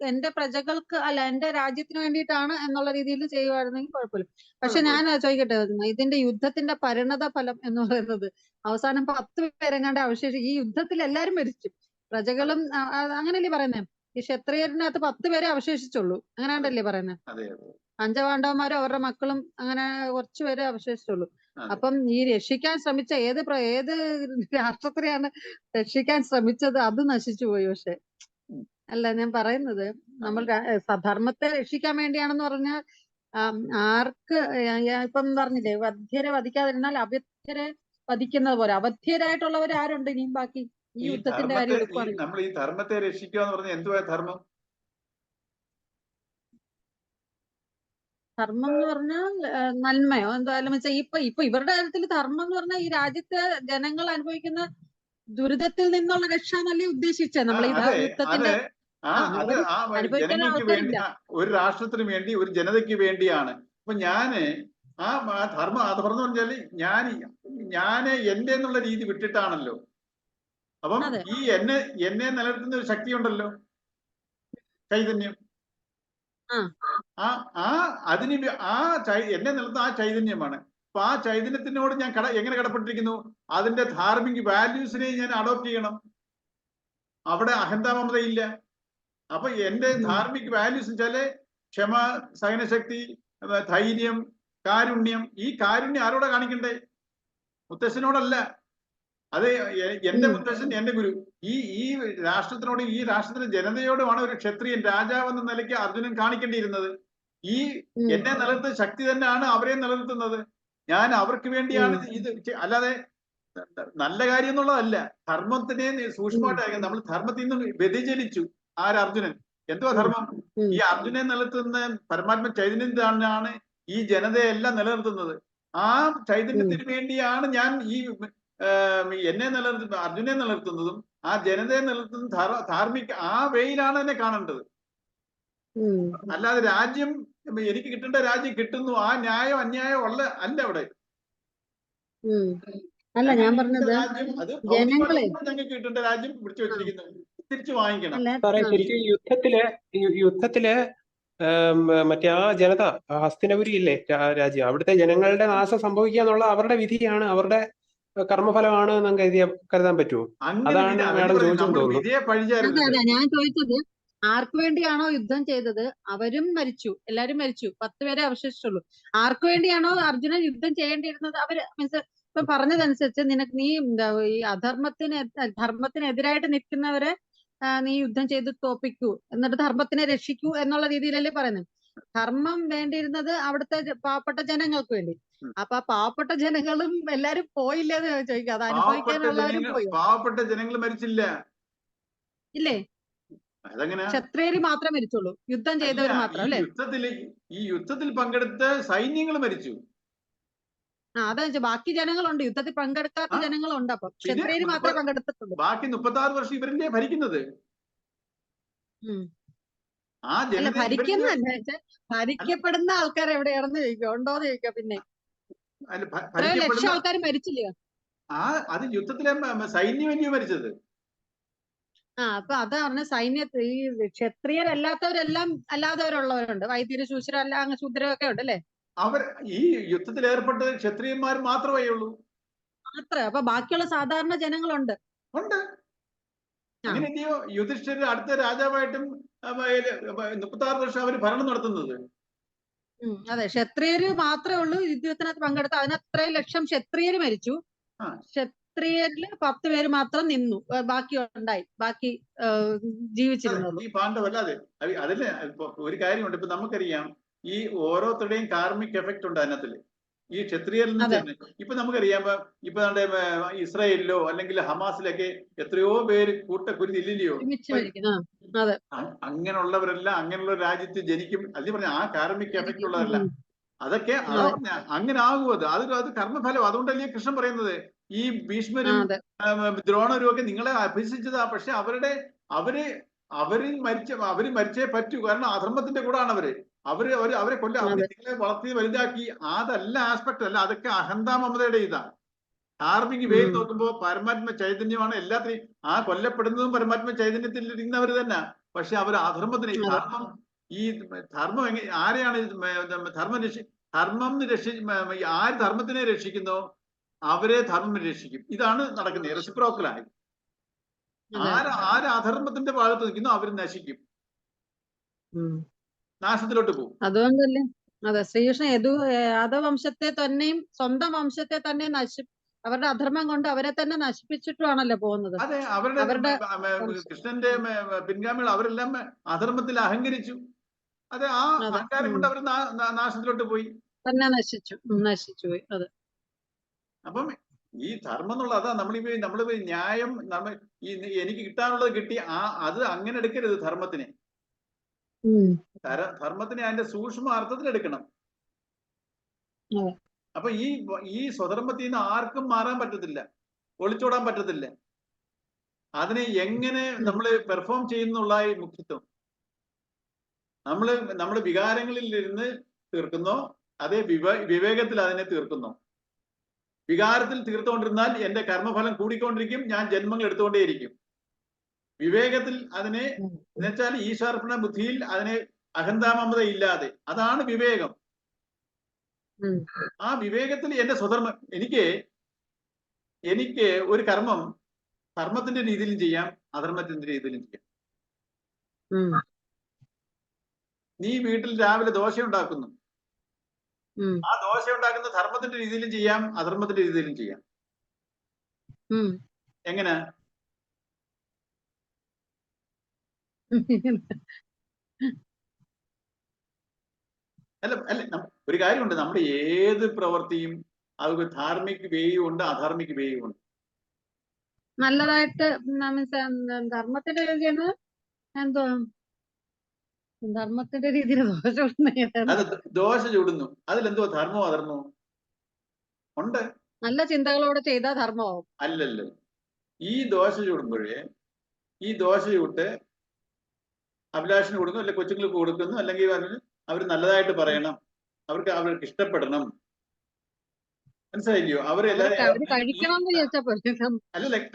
എന്റെ പ്രജകൾക്ക് അല്ല, എന്റെ രാജ്യത്തിന് വേണ്ടിയിട്ടാണ് എന്നുള്ള രീതിയിൽ ചെയ്യുമായിരുന്നെങ്കിൽ കുഴപ്പമില്ല. പക്ഷെ ഞാൻ ചോദിക്കട്ടെ, ഇതിന്റെ യുദ്ധത്തിന്റെ പരിണത ഫലം എന്ന് പറയുന്നത് അവസാനം 10 പേരെങ്ങാണ്ട് ഈ യുദ്ധത്തിൽ എല്ലാരും മരിച്ചു, പ്രജകളും അങ്ങനല്ലേ പറയുന്നത്. ഈ ക്ഷത്രിയരിനകത്ത് 10 പേരെ അവശേഷിച്ചുള്ളൂ, അങ്ങനെയാണ്ടല്ലേ പറയുന്നത്. പഞ്ചപാണ്ഡവന്മാരും അവരുടെ മക്കളും അങ്ങനെ കുറച്ചുപേരെ അവശേഷിച്ചുള്ളൂ. അപ്പം ഈ രക്ഷിക്കാൻ ശ്രമിച്ച ഏത് രാഷ്ട്രത്തിനെയാണ് രക്ഷിക്കാൻ ശ്രമിച്ചത്, അത് നശിച്ചു പോയി. പക്ഷെ അല്ല, ഞാൻ പറയുന്നത് നമ്മൾ ധർമ്മത്തെ രക്ഷിക്കാൻ വേണ്ടിയാണെന്ന് പറഞ്ഞാൽ ആർക്ക് ഇപ്പം പറഞ്ഞില്ലേ, വധ്യരെ വധിക്കാതിരുന്നാൽ അഭ്യർത്ഥരെ വധിക്കുന്നത് പോലെ അവധ്യരായിട്ടുള്ളവർ ആരുണ്ട് ഇനിയും ബാക്കി ഈ യുദ്ധത്തിന്റെ കാര്യം എടുക്കുവാണെങ്കിൽ? നമ്മൾ ഈ ധർമ്മത്തെ രക്ഷിക്കുക എന്ന് പറഞ്ഞാൽ എന്തുവാ ധർമ്മം? ധർമ്മം എന്ന് പറഞ്ഞാൽ നന്മയോ എന്തായാലും വെച്ചാൽ ഇപ്പൊ ഇവരുടെ കാര്യത്തിൽ ധർമ്മം എന്ന് പറഞ്ഞാൽ ഈ രാജ്യത്തെ ജനങ്ങൾ അനുഭവിക്കുന്ന ദുരിതത്തിൽ നിന്നുള്ള രക്ഷ എന്നല്ലേ ഉദ്ദേശിച്ചത് നമ്മൾ ഈ യുദ്ധത്തിന്റെ അനുഭവിക്കുന്ന ജനങ്ങൾക്ക് വേണ്ടി, ഒരു രാഷ്ട്രത്തിന് വേണ്ടി, ഒരു ജനതയ്ക്ക് വേണ്ടിയാണ്. അപ്പൊ ഞാന് ധർമ്മം എന്ന് പറഞ്ഞാല് ഞാന് എന്റെ എന്നുള്ള രീതി വിട്ടിട്ടാണല്ലോ. അപ്പം ഈ എന്നെ നിലനിർത്തുന്ന ഒരു ശക്തി ഉണ്ടല്ലോ, ചൈതന്യം. എന്നെ നിലനിർത്തുന്ന ആ ചൈതന്യമാണ്. അപ്പൊ ആ ചൈതന്യത്തിനോട് ഞാൻ എങ്ങനെ കടപ്പെട്ടിരിക്കുന്നു? അതിന്റെ ധാർമ്മിക വാല്യൂസിനെ ഞാൻ അഡോപ്റ്റ് ചെയ്യണം. അവിടെ അഹന്താമമതയില്ല. അപ്പൊ എന്റെ ധാർമ്മിക വാല്യൂസ് വെച്ചാല് ക്ഷമ, സഹനശക്തി, ധൈര്യം, കാരുണ്യം. ഈ കാരുണ്യം ആരോടെ കാണിക്കണ്ടേ? മുത്തശ്ശനോടല്ല. അത് എന്റെ മുത്തശ്ശൻ, എന്റെ ഗുരു. ഈ രാഷ്ട്രത്തിനോട്, ഈ രാഷ്ട്രത്തിന്റെ ജനതയോടുമാണ് ഒരു ക്ഷത്രിയൻ രാജാവ് എന്ന നിലയ്ക്ക് അർജുനൻ കാണിക്കേണ്ടിയിരുന്നത്. ഈ എന്നെ നിലനിർത്തുന്ന ശക്തി തന്നെയാണ് അവരെ നിലനിർത്തുന്നത്. ഞാൻ അവർക്ക് വേണ്ടിയാണ് ഇത്, അല്ലാതെ നല്ല കാര്യം എന്നുള്ളതല്ല. ധർമ്മത്തിനെ സൂക്ഷ്മമായിട്ട് നമ്മൾ ധർമ്മത്തിൽ നിന്ന് വ്യതിചലിച്ചു. അർജുനൻ. എന്തുവാ ധർമ്മം? ഈ അർജുനെ നിലനിർത്തുന്ന പരമാത്മ ചൈതന്യം തന്നെയാണ് ഈ ജനതയെല്ലാം നിലനിർത്തുന്നത്. ആ ചൈതന്യത്തിന് വേണ്ടിയാണ് ഞാൻ ഈ എന്നെ അർജുനെ നിലനിർത്തുന്നതും ആ ജനതയെ നിലനിർത്തുന്ന ധാർമ്മിക ആ വേയിലാണ് എന്നെ കാണേണ്ടത്. അല്ലാതെ രാജ്യം, എനിക്ക് കിട്ടേണ്ട രാജ്യം കിട്ടുന്നു, ആ ന്യായം അന്യായം അല്ല അവിടെ. അല്ല, ഞാൻ പറഞ്ഞത് ഞങ്ങൾക്ക് കിട്ടേണ്ട രാജ്യം പിടിച്ചു വെച്ചിരിക്കുന്നു, തിരിച്ചു വാങ്ങിക്കണം. ശരിക്കും യുദ്ധത്തില് മറ്റേ ആ ജനത, ഹസ്തിനപുരി ഇല്ലേ രാജ്യം, അവിടുത്തെ ജനങ്ങളുടെ നാശം സംഭവിക്കുക എന്നുള്ള അവരുടെ വിധിയാണ്, അവരുടെ കർമ്മഫലമാണ് എന്ന് കരുതാൻ പറ്റുമോ? അതാണ് മാഡം ചോദിച്ചെന്ന് തോന്നുന്നു. ഞാൻ ചോദിച്ചത് ആർക്ക് വേണ്ടിയാണോ യുദ്ധം ചെയ്തത് അവരും മരിച്ചു, എല്ലാരും മരിച്ചു, 10 പേരെ അവശേഷിച്ചുള്ളൂ. ആർക്ക് വേണ്ടിയാണോ അർജുനൻ യുദ്ധം ചെയ്യേണ്ടിയിരുന്നത് അവര് മീൻസ് ഇപ്പൊ പറഞ്ഞതനുസരിച്ച് നീ ഈ ധർമ്മത്തിനെതിരായിട്ട് നിൽക്കുന്നവരെ നീ യുദ്ധം ചെയ്ത് തോപ്പിക്കൂ, എന്നിട്ട് ധർമ്മത്തിനെ രക്ഷിക്കൂ എന്നുള്ള രീതിയിലല്ലേ പറയുന്നത്. ധർമ്മം വേണ്ടിയിരുന്നത് അവിടുത്തെ പാവപ്പെട്ട ജനങ്ങൾക്ക് വേണ്ടി. അപ്പൊ പാവപ്പെട്ട ജനങ്ങളും എല്ലാരും പോയില്ലെന്ന് ചോദിക്കാം. അത് അനുഭവിക്കാനുള്ളവരും പോയി. പാവപ്പെട്ട ജനങ്ങൾ മരിച്ചില്ല, ഇല്ലേ? ക്ഷത്രിയര് മാത്രമേ മരിച്ചുള്ളൂ, യുദ്ധം ചെയ്തവർ മാത്രം അല്ലേ? ഈ യുദ്ധത്തിൽ പങ്കെടുത്ത സൈന്യങ്ങൾ മരിച്ചു. അതാ ബാക്കി ജനങ്ങളുണ്ട്, യുദ്ധത്തിൽ പങ്കെടുക്കാത്ത ജനങ്ങളുണ്ട്. അപ്പൊ ക്ഷത്രിയര് മാത്രമേ പങ്കെടുത്തിട്ടുള്ളൂ. ബാക്കി 36 വർഷം ഇവരല്ലേ ഭരിക്കുന്നത്. അല്ല, ഭരിക്കപ്പെടുന്ന ആൾക്കാർ എവിടെയാണെന്ന് ചോദിക്കുക, ഉണ്ടോന്ന് ചോദിക്കുക. പിന്നെ ലക്ഷം ആൾക്കാർ മരിച്ചില്ലയോ? അത് യുദ്ധത്തിലെ സൈന്യമല്ലയോ മരിച്ചത്. അപ്പൊ അതാ പറഞ്ഞ സൈന്യത്തിൽ ഈ ക്ഷത്രിയരല്ലാത്തവരെല്ലാം അല്ലാത്തവരുള്ളവരുണ്ട്, വൈദ്യര്, ശൂശ്രല്ല, അങ്ങ് ശൂദ്രരൊക്കെ ഉണ്ട് അല്ലേ? അവർ ഈ യുദ്ധത്തിൽ ഏർപ്പെട്ട ക്ഷത്രിയന്മാർ മാത്രമേ ഉള്ളൂ. അപ്പൊ ബാക്കിയുള്ള സാധാരണ ജനങ്ങളുണ്ട്. അങ്ങനെയോ യുധിഷ്ഠിരൻ അടുത്ത രാജാവായിട്ടും 36 വർഷം അവർ ഭരണം നടത്തുന്നത്. അതെ, ക്ഷത്രിയര് മാത്രമേ ഉള്ളൂ യുദ്ധത്തിനകത്ത് പങ്കെടുത്ത. അതിനത്രയും ലക്ഷം ക്ഷത്രിയര് മരിച്ചു, ക്ഷത്രിയരില് 10 പേര് മാത്രം നിന്നു, ബാക്കി ഉണ്ടായി, ബാക്കി ജീവിച്ചിരുന്നു. ഈ പാണ്ഡവല്ലാതെ അതില് ഒരു കാര്യമുണ്ട്. ഇപ്പൊ നമുക്കറിയാം ഈ ഓരോരുത്തരുടെയും കാർമിക് എഫക്ട് ഉണ്ട് അതിനകത്തില്. ഈ ക്ഷത്രിയരിൽ നിന്ന് ഇപ്പൊ നമുക്കറിയാം, ഇപ്പൊ ഇസ്രായേലിലോ അല്ലെങ്കിൽ ഹമാസിലൊക്കെ എത്രയോ പേര് കൂട്ടക്കുരുതില്ലയോ. അങ്ങനെയുള്ളവരെല്ലാം അങ്ങനെയുള്ള രാജ്യത്ത് ജനിക്കും. അതിൽ പറഞ്ഞ ആ കാർമിക് എഫക്ട് ഉള്ളതല്ല, അതൊക്കെ അങ്ങനെ ആകും. അത് കർമ്മഫലം. അതുകൊണ്ടല്ലേ കൃഷ്ണൻ പറയുന്നത് ഈ ഭീഷ്മരും ദ്രോണരും ഒക്കെ നിങ്ങളെ അഭ്യസിച്ചതാ. പക്ഷെ അവര് മരിച്ചേ പറ്റൂ, കാരണം അധർമ്മത്തിന്റെ കൂടാണ് അവരെ കൊല്ല. നിങ്ങളെ വളർത്തി വലുതാക്കി. അതല്ല ആസ്പെക്ട് അല്ല, അതൊക്കെ അഹന്താ മമതയുടെ ഇതാണ്. ധാർമ്മിക വേയിൽ നോക്കുമ്പോൾ പരമാത്മ ചൈതന്യമാണ് എല്ലാത്തിനെയും. ആ കൊല്ലപ്പെടുന്നതും പരമാത്മ ചൈതന്യത്തിൽ ഇരിക്കുന്നവർ തന്നെ. പക്ഷെ അവർ അധർമ്മത്തിന് ധർമ്മം ധർമ്മം ആരെയാണ് ആര് ധർമ്മത്തിനെ രക്ഷിക്കുന്നോ അവരെ ധർമ്മം രക്ഷിക്കും. ഇതാണ് നടക്കുന്നത്, റെസിപ്രോക്കലായി. ആര് അധർമ്മത്തിന്റെ ഭാഗത്ത് നിൽക്കുന്നോ അവർ നശിക്കും, നാശത്തിലോട്ട് പോകും. അതുകൊണ്ടല്ലേ അതെ ശ്രീകൃഷ്ണൻ യാദവംശത്തെ തന്നെയും സ്വന്തം വംശത്തെ തന്നെ അവരുടെ അധർമ്മം കൊണ്ട് അവരെ തന്നെ നശിപ്പിച്ചിട്ടുമാണല്ലോ പോകുന്നത്. അതെ, അവരുടെ കൃഷ്ണന്റെ പിൻഗാമികൾ അവരെല്ലാം അധർമ്മത്തിൽ അഹങ്കരിച്ചു. അതെ, ആ അഹങ്കാരം കൊണ്ട് അവർ നാശത്തിലോട്ട് പോയി, തന്നെ നശിച്ചു പോയി. അതെ. അപ്പം ഈ ധർമ്മം എന്നുള്ള അതാ നമ്മളിപ്പോ ന്യായം എനിക്ക് കിട്ടാനുള്ളത് കിട്ടി അത് അങ്ങനെ എടുക്കരുത്. ധർമ്മത്തിനെ അതിന്റെ സൂക്ഷ്മ അർത്ഥത്തിൽ എടുക്കണം. അപ്പൊ ഈ സ്വധർമ്മത്തിൽ നിന്ന് ആർക്കും മാറാൻ പറ്റത്തില്ല, ഒളിച്ചോടാൻ പറ്റത്തില്ല. അതിനെ എങ്ങനെ നമ്മൾ പെർഫോം ചെയ്യുന്നുള്ള മുഖ്യത്വം. നമ്മള് വികാരങ്ങളിൽ ഇരുന്ന് തീർക്കുന്നോ അതേ വിവേകത്തിൽ അതിനെ തീർക്കുന്നോ? വികാരത്തിൽ തീർത്തുകൊണ്ടിരുന്നാൽ എന്റെ കർമ്മഫലം കൂടിക്കൊണ്ടിരിക്കും, ഞാൻ ജന്മങ്ങൾ എടുത്തുകൊണ്ടേയിരിക്കും. വിവേകത്തിൽ അതിനെ എന്നുവെച്ചാൽ ഈശ്വരപ്പണ ബുദ്ധിയിൽ അതിനെ അഹന്താമമത ഇല്ലാതെ, അതാണ് വിവേകം. ആ വിവേകത്തിൽ എന്റെ സ്വധർമ്മം എനിക്ക് ഒരു കർമ്മം ധർമ്മത്തിന്റെ രീതിയിലും ചെയ്യാം, അധർമ്മത്തിന്റെ രീതിയിലും ചെയ്യാം. നീ വീട്ടിൽ രാവിലെ ദോശ ഉണ്ടാക്കുന്നു, ആ ദോശ ഉണ്ടാക്കുന്ന ധർമ്മത്തിന്റെ രീതിയിലും ചെയ്യാം, അധർമ്മത്തിന്റെ രീതിയിലും ചെയ്യാം. എങ്ങനെ? അല്ല ഒരു കാര്യമുണ്ട്, നമ്മുടെ ഏത് പ്രവൃത്തിയും അത് ധാർമ്മിക വേയും ഉണ്ട്, അധാർമിക വേയും ഉണ്ട്. നല്ലതായിട്ട് ധർമ്മത്തിന്റെ രീതിയിൽ എന്തോ ധർമ്മത്തിന്റെ രീതിയിൽ ദോശ ചുടുന്നു, അതിലെന്തോ ധർമ്മമോ അധർമ്മമോ ഉണ്ട്? നല്ല ചിന്തകളോടെ ചെയ്താൽ ധർമ്മമാവും. അല്ലല്ലോ, ഈ ദോശ ചുടുമ്പോഴേ ഈ ദോശ ചുട്ട് അഭിലാഷിന് കൊടുക്കുന്നു, അല്ലെങ്കിൽ കൊച്ചുങ്ങൾക്ക് കൊടുക്കുന്നു, അല്ലെങ്കിൽ അവർ നല്ലതായിട്ട് പറയണം, അവർക്ക് ഇഷ്ടപ്പെടണം. മനസ്സിലായില്ലയോ?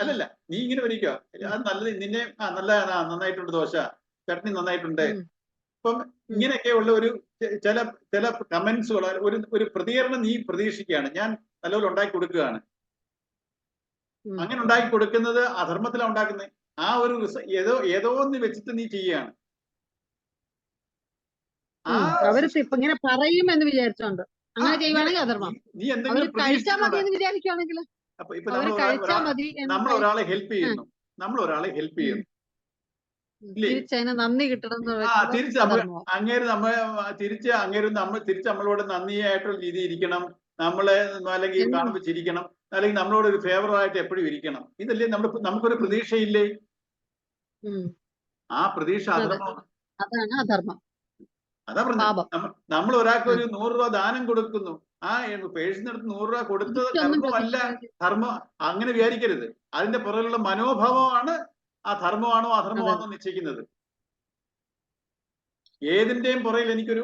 അല്ലല്ല, നീ ഇങ്ങനെ വരിക്കോ, അത് നല്ലത് നിന്നെ നന്നായിട്ടുണ്ട് ദോശ, ചട്നി നന്നായിട്ടുണ്ട്. അപ്പം ഇങ്ങനെയൊക്കെയുള്ള ചില കമന്റ്സുകൾ, ഒരു പ്രതികരണം നീ പ്രതീക്ഷിക്കുകയാണ്. ഞാൻ നല്ലപോലെ ഉണ്ടാക്കി കൊടുക്കുകയാണ്. അങ്ങനെ ഉണ്ടാക്കി കൊടുക്കുന്നത് അധർമ്മത്തിലാണ് ഉണ്ടാക്കുന്നത്. ആ ഒരു ഏതോ ഒന്ന് വെച്ചിട്ട് നീ ചെയ്യുകയാണ്. ഇങ്ങനെ പറയുമെന്ന് വിചാരിച്ചോണ്ട് അങ്ങനെ ചെയ്യുവാണെങ്കിൽ അധർമ്മം. നീ എന്തെങ്കിലും നമ്മൾ ഒരാളെ ഹെൽപ്പ് ചെയ്യുന്നു, നന്ദി കിട്ടണം, തിരിച്ച് നമ്മളോട് നന്ദിയായിട്ടുള്ള രീതി ഇരിക്കണം, നമ്മളെ അല്ലെങ്കിൽ കാണുമ്പോൾ ചിരിക്കണം, അല്ലെങ്കിൽ നമ്മളോട് ഒരു ഫേവറായിട്ട് എപ്പോഴും ഇരിക്കണം. ഇതല്ലേ നമുക്കൊരു പ്രതീക്ഷയില്ലേ? ആ പ്രതീക്ഷ അധർമ്മമാണ്. അതാണ് അധർമ്മം. അതാ പറഞ്ഞത്, നമ്മൾ ഒരാൾക്ക് ഒരു 100 രൂപ ദാനം കൊടുക്കുന്നു, ആ പേഴ്സിനടുത്ത് 100 രൂപ കൊടുത്തത് കർമ്മമല്ല, ധർമ്മം. അങ്ങനെ വിചാരിക്കരുത്. അതിന്റെ പുറകിലുള്ള മനോഭാവമാണ് ആ ധർമ്മമാണോ അധർമ്മമാണോ നിശ്ചയിക്കുന്നത്. ഏതിന്റെയും പുറകിൽ എനിക്കൊരു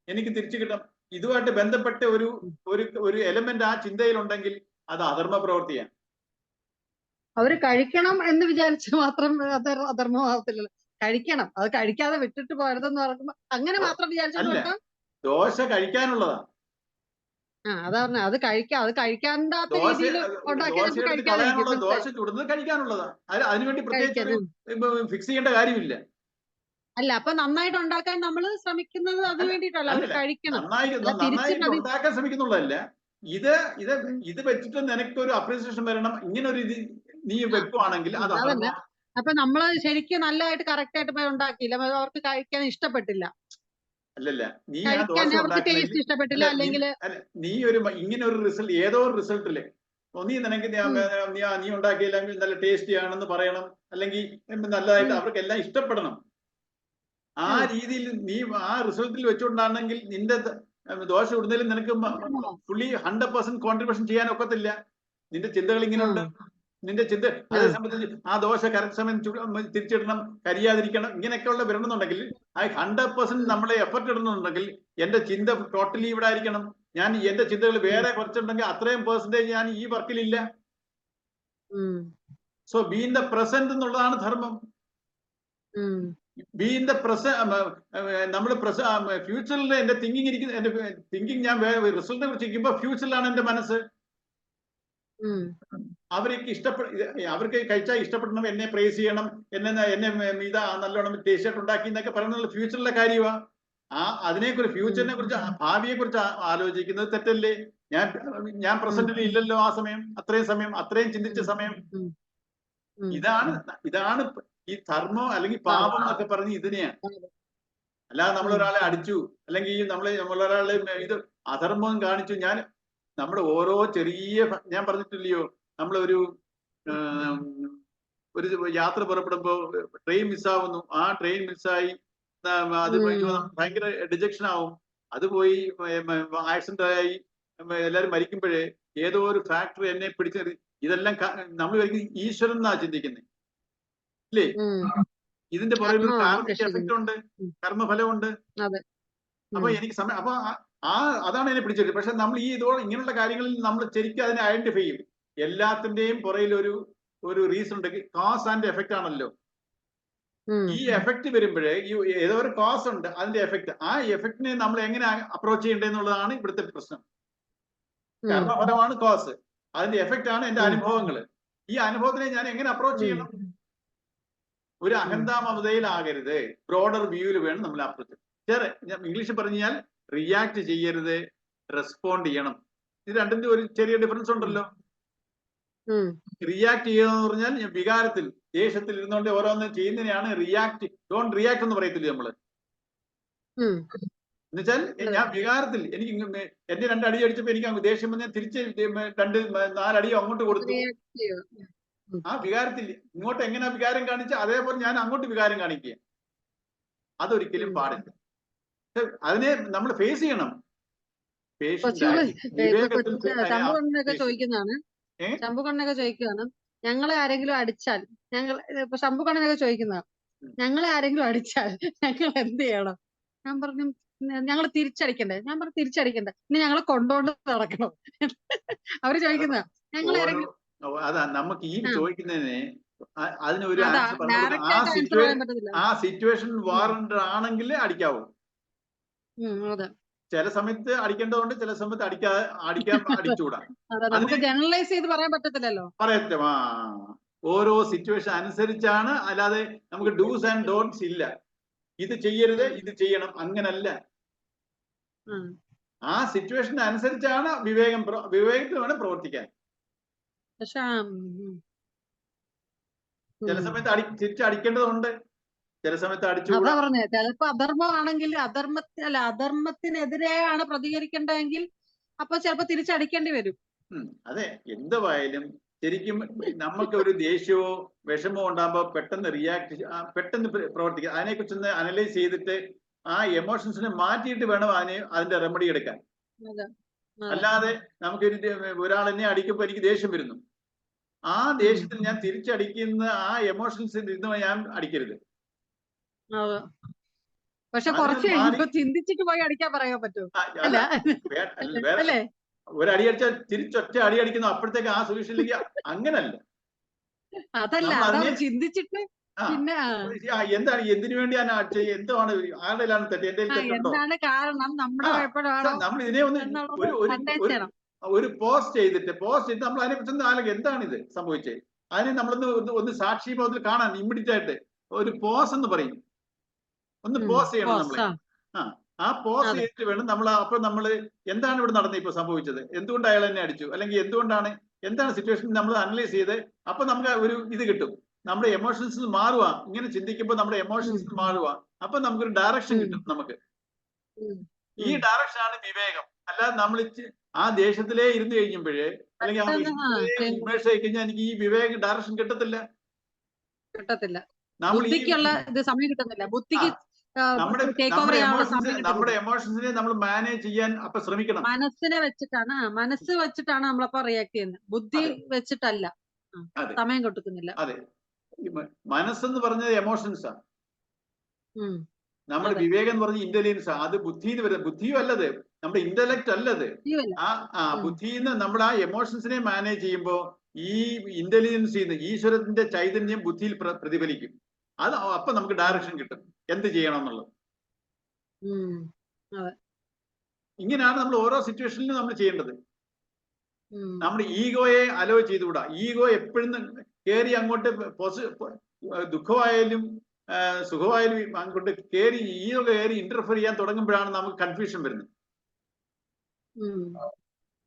എനിക്ക് തിരിച്ചു കിട്ടാം, ഇതുമായിട്ട് ബന്ധപ്പെട്ട ഒരു എലമെന്റ് ആ ചിന്തയിലുണ്ടെങ്കിൽ അത് അധർമ്മ പ്രവൃത്തിയാണ്. അവര് കഴിക്കണം എന്ന് വിചാരിച്ച് മാത്രം അധർമ്മമാവത്തില്ലല്ലോ. കഴിക്കണം, അത് കഴിക്കാതെ വിട്ടിട്ട് പോരുതെന്ന് പറയുമ്പോ അങ്ങനെ മാത്രം വിചാരിച്ചോണ്ട് ദോശ കഴിക്കാനുള്ളതാ. അതാ പറഞ്ഞ അത് കഴിക്കാണ്ടാത്ത രീതിയിൽ ദോശ ചുടുന്നത് കഴിക്കാനുള്ളതാ. അതിനുവേണ്ടി പ്രത്യേകിച്ച് ഫിക്സ് ചെയ്യേണ്ട കാര്യമില്ല. അല്ല, അപ്പൊ നന്നായിട്ട് ഉണ്ടാക്കാൻ നമ്മൾ ശ്രമിക്കുന്നത് അതിന് വേണ്ടിയിട്ടല്ല, അവർ കഴിക്കണം. നന്നായിട്ട് ഉണ്ടാക്കാൻ ശ്രമിക്കുന്നുള്ളതല്ല, ഇത് വെച്ചിട്ട് നിനക്കൊരു അപ്രീസിയേഷൻ വരണം, ഇങ്ങനെ ഒരു നീ വെക്കുവാണെങ്കിൽ അത് അതല്ല. അപ്പൊ നമ്മള് ശരിക്കും നല്ലതായിട്ട് കറക്റ്റ് ആയിട്ട് പോയി ഉണ്ടാക്കിയില്ല, അവർക്ക് കഴിക്കാൻ ഇഷ്ടപ്പെട്ടില്ല. അല്ലല്ല, നീ ടേസ്റ്റ് ഇഷ്ടപ്പെട്ടില്ല, അല്ലെങ്കിൽ നീ ഇങ്ങനെ ഒരു റിസൾട്ട്, ഏതോ ഒരു റിസൾട്ടില് നിനക്ക് നീ ഉണ്ടാക്കിയില്ലെങ്കിൽ നല്ല ടേസ്റ്റി ആണെന്ന് പറയണം, അല്ലെങ്കിൽ നല്ലതായിട്ട് അവർക്കെല്ലാം ഇഷ്ടപ്പെടണം. ആ രീതിയിൽ നീ ആ റിസൾട്ടിൽ വെച്ചുകൊണ്ടാണെങ്കിൽ നിന്റെ ദോശ ഇടുന്നതിൽ നിനക്ക് ഫുള്ളി 100% കോൺട്രിബ്യൂഷൻ ചെയ്യാൻ ഒക്കത്തില്ല. നിന്റെ ചിന്തകൾ ഇങ്ങനെ ഉണ്ട്. നിന്റെ ചിന്ത അതേ സംബന്ധിച്ച് ആ ദോശ കറക്റ്റ് സമയം തിരിച്ചിടണം, കരിയാതിരിക്കണം, ഇങ്ങനെയൊക്കെയുള്ള വരണമെന്നുണ്ടെങ്കിൽ ആ 100% നമ്മളെ എഫർട്ട് ഇടുന്നുണ്ടെങ്കിൽ എന്റെ ചിന്ത ടോട്ടലി ഇവിടെ ആയിരിക്കണം. ഞാൻ എന്റെ ചിന്തകൾ വേറെ കുറച്ചുണ്ടെങ്കിൽ അത്രയും പെർസെന്റേജ് ഞാൻ ഈ വർക്കിലില്ല. So be in the present എന്നുള്ളതാണ് ധർമ്മം. ബി ഇൻ ദ നമ്മൾ ഫ്യൂച്ചറിൽ എന്റെ തിങ്കിങ് ഇരിക്കുന്ന എന്റെ തിങ്കിങ് ഞാൻ റിസൾട്ടിനെ കുറിച്ച് ഇരിക്കുമ്പോ ഫ്യൂച്ചറിലാണ് എന്റെ മനസ്സ്. അവർക്ക് കഴിച്ചാൽ ഇഷ്ടപ്പെടണം, എന്നെ പ്രേസ് ചെയ്യണം, എന്നെ ഇതാ നല്ലോണം ടീഷർട്ട് ഉണ്ടാക്കി എന്നൊക്കെ പറയുന്നത് ഫ്യൂച്ചറിലെ കാര്യമാണ്. അതിനെക്കുറിച്ച് ഫ്യൂച്ചറിനെ കുറിച്ച് ഭാവിയെ കുറിച്ച് ആലോചിക്കുന്നത് തെറ്റല്ലേ? ഞാൻ പ്രസന്റിൽ ഇല്ലല്ലോ ആ സമയം, അത്രയും ചിന്തിച്ച സമയം. ഇതാണ് ഈ ധർമ്മം അല്ലെങ്കിൽ പാപം എന്നൊക്കെ പറഞ്ഞ് ഇതിനെയാണ്. അല്ലാതെ നമ്മളൊരാളെ അടിച്ചു അല്ലെങ്കിൽ നമ്മളൊരാളെ ഇത് അധർമ്മം കാണിച്ചു. നമ്മുടെ ഓരോ ചെറിയ ഞാൻ പറഞ്ഞിട്ടില്ലയോ, നമ്മളൊരു യാത്ര പുറപ്പെടുമ്പോ ട്രെയിൻ മിസ്സാവുന്നു, ആ ട്രെയിൻ മിസ്സായി അത് ഭയങ്കര ഡിജക്ഷൻ ആവും. അത് പോയി ആക്സിഡന്റ് ആയി എല്ലാരും മരിക്കുമ്പോഴേ ഏതോ ഒരു ഫാക്ടറി എന്നെ പിടിച്ചത്. ഇതെല്ലാം നമ്മൾ ഈശ്വരൻ എന്നാ ചിന്തിക്കുന്നത് ഇല്ലേ? ഇതിന്റെ പുറകിൽ ഒരു കാർമിക് എഫക്റ്റ് ഉണ്ട്, കർമ്മഫലമുണ്ട്. അപ്പൊ എനിക്ക് സമയം അപ്പൊ അതാണ് എന്നെ പിടിച്ചത്. പക്ഷെ നമ്മൾ ഇങ്ങനെയുള്ള കാര്യങ്ങളിൽ നമ്മൾ ശരിക്കും അതിനെ ഐഡന്റിഫൈ ചെയ്യും. എല്ലാത്തിന്റെയും പുറകിൽ ഒരു റീസൺ ഉണ്ട്. കോസ് ആൻഡ് എഫക്റ്റ് ആണല്ലോ. ഈ എഫക്റ്റ് വരുമ്പോഴേ ഏതോ ഒരു കോസ് ഉണ്ട്, അതിന്റെ എഫക്റ്റ്. ആ എഫക്റ്റിനെ നമ്മൾ എങ്ങനെ അപ്രോച്ച് ചെയ്യേണ്ടതെന്നുള്ളതാണ് ഇവിടുത്തെ പ്രശ്നം. കർമ്മഫലമാണ് കോസ്, അതിന്റെ എഫക്റ്റ് ആണ് എന്റെ അനുഭവങ്ങള്. ഈ അനുഭവത്തിനെ ഞാൻ എങ്ങനെ അപ്രോച്ച് ചെയ്യണം? ഒരു അഹന്താമതയിലാകരുത്, ബ്രോഡർ വ്യൂവിൽ വേണം നമ്മൾ അപ്രോച്ച്. ഇംഗ്ലീഷിൽ പറഞ്ഞാൽ റിയാക്ട് ചെയ്യരുത്, റെസ്പോണ്ട് ചെയ്യണം. ഇത് രണ്ടിന്റെ ഒരു ചെറിയ ഡിഫറൻസ് ഉണ്ടല്ലോ. റിയാക്ട് ചെയ്യുക എന്ന് പറഞ്ഞാൽ വികാരത്തിൽ, ദേഷ്യത്തിൽ ഇരുന്നുകൊണ്ട് ഓരോന്നും ചെയ്യുന്നതിനെയാണ് റിയാക്ട്. ഡോണ്ട് റിയാക്ട് എന്ന് പറയത്തില്ല നമ്മള്. എന്നുവെച്ചാൽ ഞാൻ വികാരത്തിൽ എനിക്ക് എന്റെ 2 അടി അടിച്ചപ്പോ എനിക്ക് ദേഷ്യം വന്നാൽ തിരിച്ച് 2-4 അടിയോ അങ്ങോട്ട് കൊടുത്തു. ആ വികാരത്തിൽ ഇങ്ങോട്ട് എങ്ങനെ വികാരം കാണിച്ച അതേപോലെ ഞാൻ അങ്ങോട്ട് വികാരം കാണിക്കുക. അതൊരിക്കലും പാടില്ല. അതിനെ നമ്മൾ ഫേസ് ചെയ്യണം. ശംഭുകണ്ണനൊക്കെ ചോദിക്കുകയാണ്, ഞങ്ങളെ ആരെങ്കിലും അടിച്ചാൽ ഇപ്പൊ ശംഭുകണ്ണനൊക്കെ ചോദിക്കുന്നതാണ്, ഞങ്ങളെ ആരെങ്കിലും അടിച്ചാൽ ഞങ്ങൾ എന്ത് ചെയ്യണം? ഞാൻ പറഞ്ഞു ഞങ്ങൾ തിരിച്ചടിക്കണ്ടേ? ഞാൻ പറഞ്ഞു തിരിച്ചടിക്കണ്ടേ, ഇനി ഞങ്ങളെ കൊണ്ടോണ്ട് നടക്കണം. അവര് ചോദിക്കുന്ന ഞങ്ങൾ ആരെങ്കിലും അതാ നമുക്ക് ഈ ചോദിക്കുന്നതിന് അതിനൊരു ആ സിറ്റുവേഷൻ വാറണ്ട് ആണെങ്കിൽ അടിക്കാവൂ. ചില സമയത്ത് അടിക്കേണ്ടതുകൊണ്ട് ചില സമയത്ത് അടിച്ചുകൂടാ. ജനറലൈസ് ചെയ്ത് പറയാൻ പറ്റത്തില്ലല്ലോ. പറയറ്റാ ഓരോ സിറ്റുവേഷൻ അനുസരിച്ചാണ്. അല്ലാതെ നമുക്ക് ഡൂസ് ആൻഡ് ഡോൺസ് ഇല്ല. ഇത് ചെയ്യരുത്, ഇത് ചെയ്യണം, അങ്ങനല്ല. ആ സിറ്റുവേഷൻ അനുസരിച്ചാണ് വിവേകത്തിൽ വേണം പ്രവർത്തിക്കാൻ. ചില സമയത്ത് തിരിച്ചടിക്കേണ്ടതുണ്ട്, ചില സമയത്ത് അടിച്ചുകൂടാ. പറഞ്ഞേ ചിലപ്പോ അധർമ്മമാണെങ്കിൽ അധർമ്മത്തിനെതിരെയാണ് പ്രതികരിക്കേണ്ടതെങ്കിൽ അപ്പൊ ചിലപ്പോ തിരിച്ചടിക്കേണ്ടി വരും. അതെ, എന്തുവായാലും ശരിക്കും നമുക്ക് ഒരു ദേഷ്യമോ വിഷമോ ഉണ്ടാകുമ്പോ പെട്ടെന്ന് പ്രവർത്തിക്കുക. അതിനെക്കുറിച്ച് അനലൈസ് ചെയ്തിട്ട് ആ എമോഷൻസിനെ മാറ്റിയിട്ട് വേണം അതിന്റെ റെമഡി എടുക്കാൻ. അല്ലാതെ നമുക്ക് ഒരാൾ എന്നെ അടിക്കുമ്പോ എനിക്ക് ദേഷ്യം വരുന്നു, ആ ദേഷ്യത്തിൽ ഞാൻ തിരിച്ചടിക്കുന്ന ആ എമോഷൻസിൽ ഇരുന്ന് ഞാൻ അടിക്കരുത്. പക്ഷെ കുറച്ച് ചിന്തിച്ചിട്ട് പോയി അടിക്കാൻ പറയാൻ പറ്റും. ഒരടി അടിച്ചാൽ തിരിച്ചൊറ്റ അടി അടിക്കുന്നു, അപ്പോഴത്തേക്ക് ആ സൊല്യൂഷനിലേക്ക് അങ്ങനല്ല. അതല്ല ചിന്തിച്ചിട്ട് പിന്നെ എന്താണ്, എന്തിനു വേണ്ടിയാണ് എന്താണ് ആരുടെയിലാണ് തെറ്റ്, എന്റെ എന്താണ് കാരണം, നമ്മൾ ഇതിനെ ഒരു പോസ്റ്റ് ചെയ്തിട്ട് നമ്മൾ അതിനെ കുറിച്ച് എന്താണ് ഇത് സംഭവിച്ചത്, അതിനെ നമ്മളൊന്ന് സാക്ഷി ബോധത്തിൽ കാണാൻ ഇമ്മീഡിയറ്റ് ആയിട്ട് ഒരു പോസ് എന്ന് പറയും. ഒന്ന് പോസ് ചെയ്യണം നമ്മള്. ആ പോസ് ചെയ്തിട്ട് വേണം നമ്മൾ. അപ്പൊ നമ്മള് എന്താണ് ഇവിടെ നടന്നത്, ഇപ്പൊ സംഭവിച്ചത്, എന്തുകൊണ്ട് അയാൾ എന്നെ അടിച്ചു, അല്ലെങ്കിൽ എന്താണ് സിറ്റുവേഷൻ, നമ്മൾ അനലൈസ് ചെയ്ത് അപ്പൊ നമുക്ക് ഒരു ഇത് കിട്ടും. നമ്മുടെ എമോഷൻസ് മാറുക. ഇങ്ങനെ ചിന്തിക്കുമ്പോൾ നമ്മുടെ എമോഷൻസ് മാറുക. അപ്പൊ നമുക്കൊരു ഡയറക്ഷൻ കിട്ടും. നമുക്ക് ഈ ഡയറക്ഷൻ ആണ് വിവേകം. അല്ലാതെ നമ്മൾ ആ ദേഷ്യത്തിലേ ഇരുന്ന് കഴിഞ്ഞപ്പോഴേ അല്ലെങ്കിൽ ആ ഇമേഴ്സ് ആയി കഴിഞ്ഞാൽ എനിക്ക് ഈ വിവേക ഡയറക്ഷൻ കിട്ടത്തില്ല. നമ്മുടെ എമോഷൻസിനെ നമ്മൾ മാനേജ് ചെയ്യാൻ അപ്പൊ ശ്രമിക്കണം. മനസ്സ് വെച്ചിട്ടാണ് നമ്മളപ്പോ റിയാക്ട് ചെയ്യുന്നത്, ബുദ്ധി വെച്ചിട്ടല്ല. സമയം കൊടുക്കുന്നില്ല. അതെ, മനസ്സെന്ന് പറഞ്ഞത് എമോഷൻസാ. നമ്മൾ വിവേകം എന്ന് പറഞ്ഞ ഇന്റലിജൻസാ. അത് ബുദ്ധിന്ന് വരുന്നത്. ബുദ്ധിയും അല്ലത്, നമ്മുടെ ഇന്റലക്ട് അല്ലത്. ജീവല്ല. ആ ബുദ്ധിന്ന് നമ്മൾ ആ എമോഷൻസിനെ മാനേജ് ചെയ്യുമ്പോൾ ഈ ഇന്റലിജൻസ് ഈശ്വരത്തിന്റെ ചൈതന്യം ബുദ്ധിയിൽ പ്രതിഫലിക്കും. അത് അപ്പൊ നമുക്ക് ഡയറക്ഷൻ കിട്ടും എന്ത് ചെയ്യണം എന്നുള്ളത്. ഇങ്ങനെയാണ് നമ്മൾ ഓരോ സിറ്റുവേഷനിലും നമ്മൾ ചെയ്യേണ്ടത്. നമ്മുടെ ഈഗോയെ അലോ ചെയ്തുകൂടാ. ഈഗോ എപ്പോഴും കയറി അങ്ങോട്ട് ദുഃഖമായാലും സുഖമായാലും അങ്ങോട്ട് ഈഗോ കയറി ഇന്റർഫിയർ ചെയ്യാൻ തുടങ്ങുമ്പോഴാണ് നമുക്ക് കൺഫ്യൂഷൻ വരുന്നത്.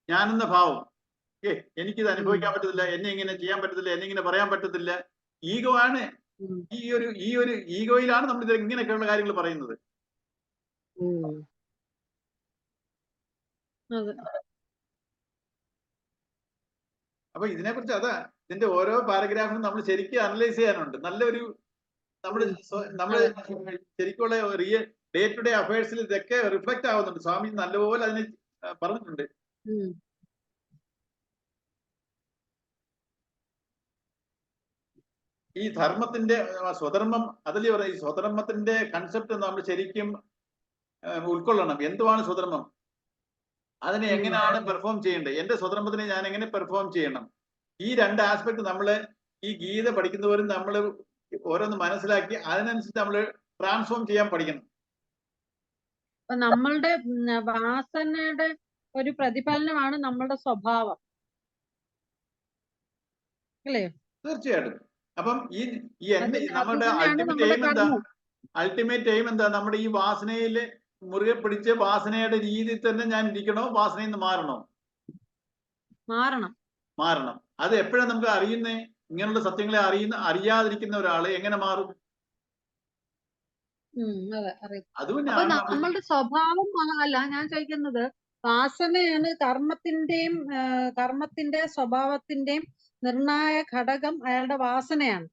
ഞാനെന്ന ഭാവം, എനിക്കിത് അനുഭവിക്കാൻ പറ്റത്തില്ല, എന്നെ ഇങ്ങനെ ചെയ്യാൻ പറ്റത്തില്ല, എന്നെ ഇങ്ങനെ പറയാൻ പറ്റത്തില്ല. ഈഗോ ആണ്. ഈ ഒരു ഈഗോയിലാണ് നമ്മൾ ഇത് ഇങ്ങനെയൊക്കെയുള്ള കാര്യങ്ങൾ പറയുന്നത്. അപ്പൊ ഇതിനെക്കുറിച്ച് ഇതിന്റെ ഓരോ പാരഗ്രാഫിനും നമ്മൾ ശരിക്കും അനലൈസ് ചെയ്യാനുണ്ട്. നല്ലൊരു നമ്മൾ ശരിക്കുള്ള ഡേ ടു ഡേ അഫയേഴ്സിൽ ഇതൊക്കെ റിഫ്ലക്ട് ആവുന്നുണ്ട്. സ്വാമി നല്ലപോലെ അതിനെ പറഞ്ഞിട്ടുണ്ട്. ഈ ധർമ്മത്തിന്റെ സ്വധർമ്മം അതിൽ ഈ സ്വധർമ്മത്തിന്റെ കൺസെപ്റ്റ് നമ്മൾ ശരിക്കും ഉൾക്കൊള്ളണം. എന്തുവാണ് സ്വധർമ്മം, അതിനെ എങ്ങനെയാണ് പെർഫോം ചെയ്യേണ്ടത്, എന്റെ സ്വധർമ്മത്തിനെ ഞാൻ എങ്ങനെ പെർഫോം ചെയ്യണം, ഈ രണ്ട് ആസ്പെക്ട് നമ്മൾ ഈ ഗീത പഠിക്കുന്നവരും നമ്മൾ ഓരോന്ന് മനസ്സിലാക്കി അതിനനുസരിച്ച് നമ്മൾ ട്രാൻസ്ഫോം ചെയ്യാൻ പഠിക്കണം. നമ്മളുടെ വാസനയുടെ ഒരു പ്രതിഫലനമാണ് നമ്മളുടെ സ്വഭാവം, അല്ലേ? തീർച്ചയായിട്ടും. അപ്പം നമ്മുടെ അൾട്ടിമേറ്റ് എയിം എന്താ? നമ്മുടെ ഈ വാസനയിൽ മുറുകെ പിടിച്ച് വാസനയുടെ രീതിയിൽ തന്നെ ഞാൻ ഇരിക്കണോ, വാസനയിൽ നിന്ന് മാറണം. അത് എപ്പോഴാണ് നമുക്ക് അറിയുന്നേ? ഇങ്ങനെയുള്ള സത്യങ്ങളെ അറിയാതിരിക്കുന്ന ഒരാള് എങ്ങനെ മാറും? നമ്മളുടെ സ്വഭാവം അല്ല ഞാൻ ചോദിക്കുന്നത്, വാസനയാണ് കർമ്മത്തിന്റെ സ്വഭാവത്തിന്റെയും നിർണായക ഘടകം. അയാളുടെ വാസനയാണ്.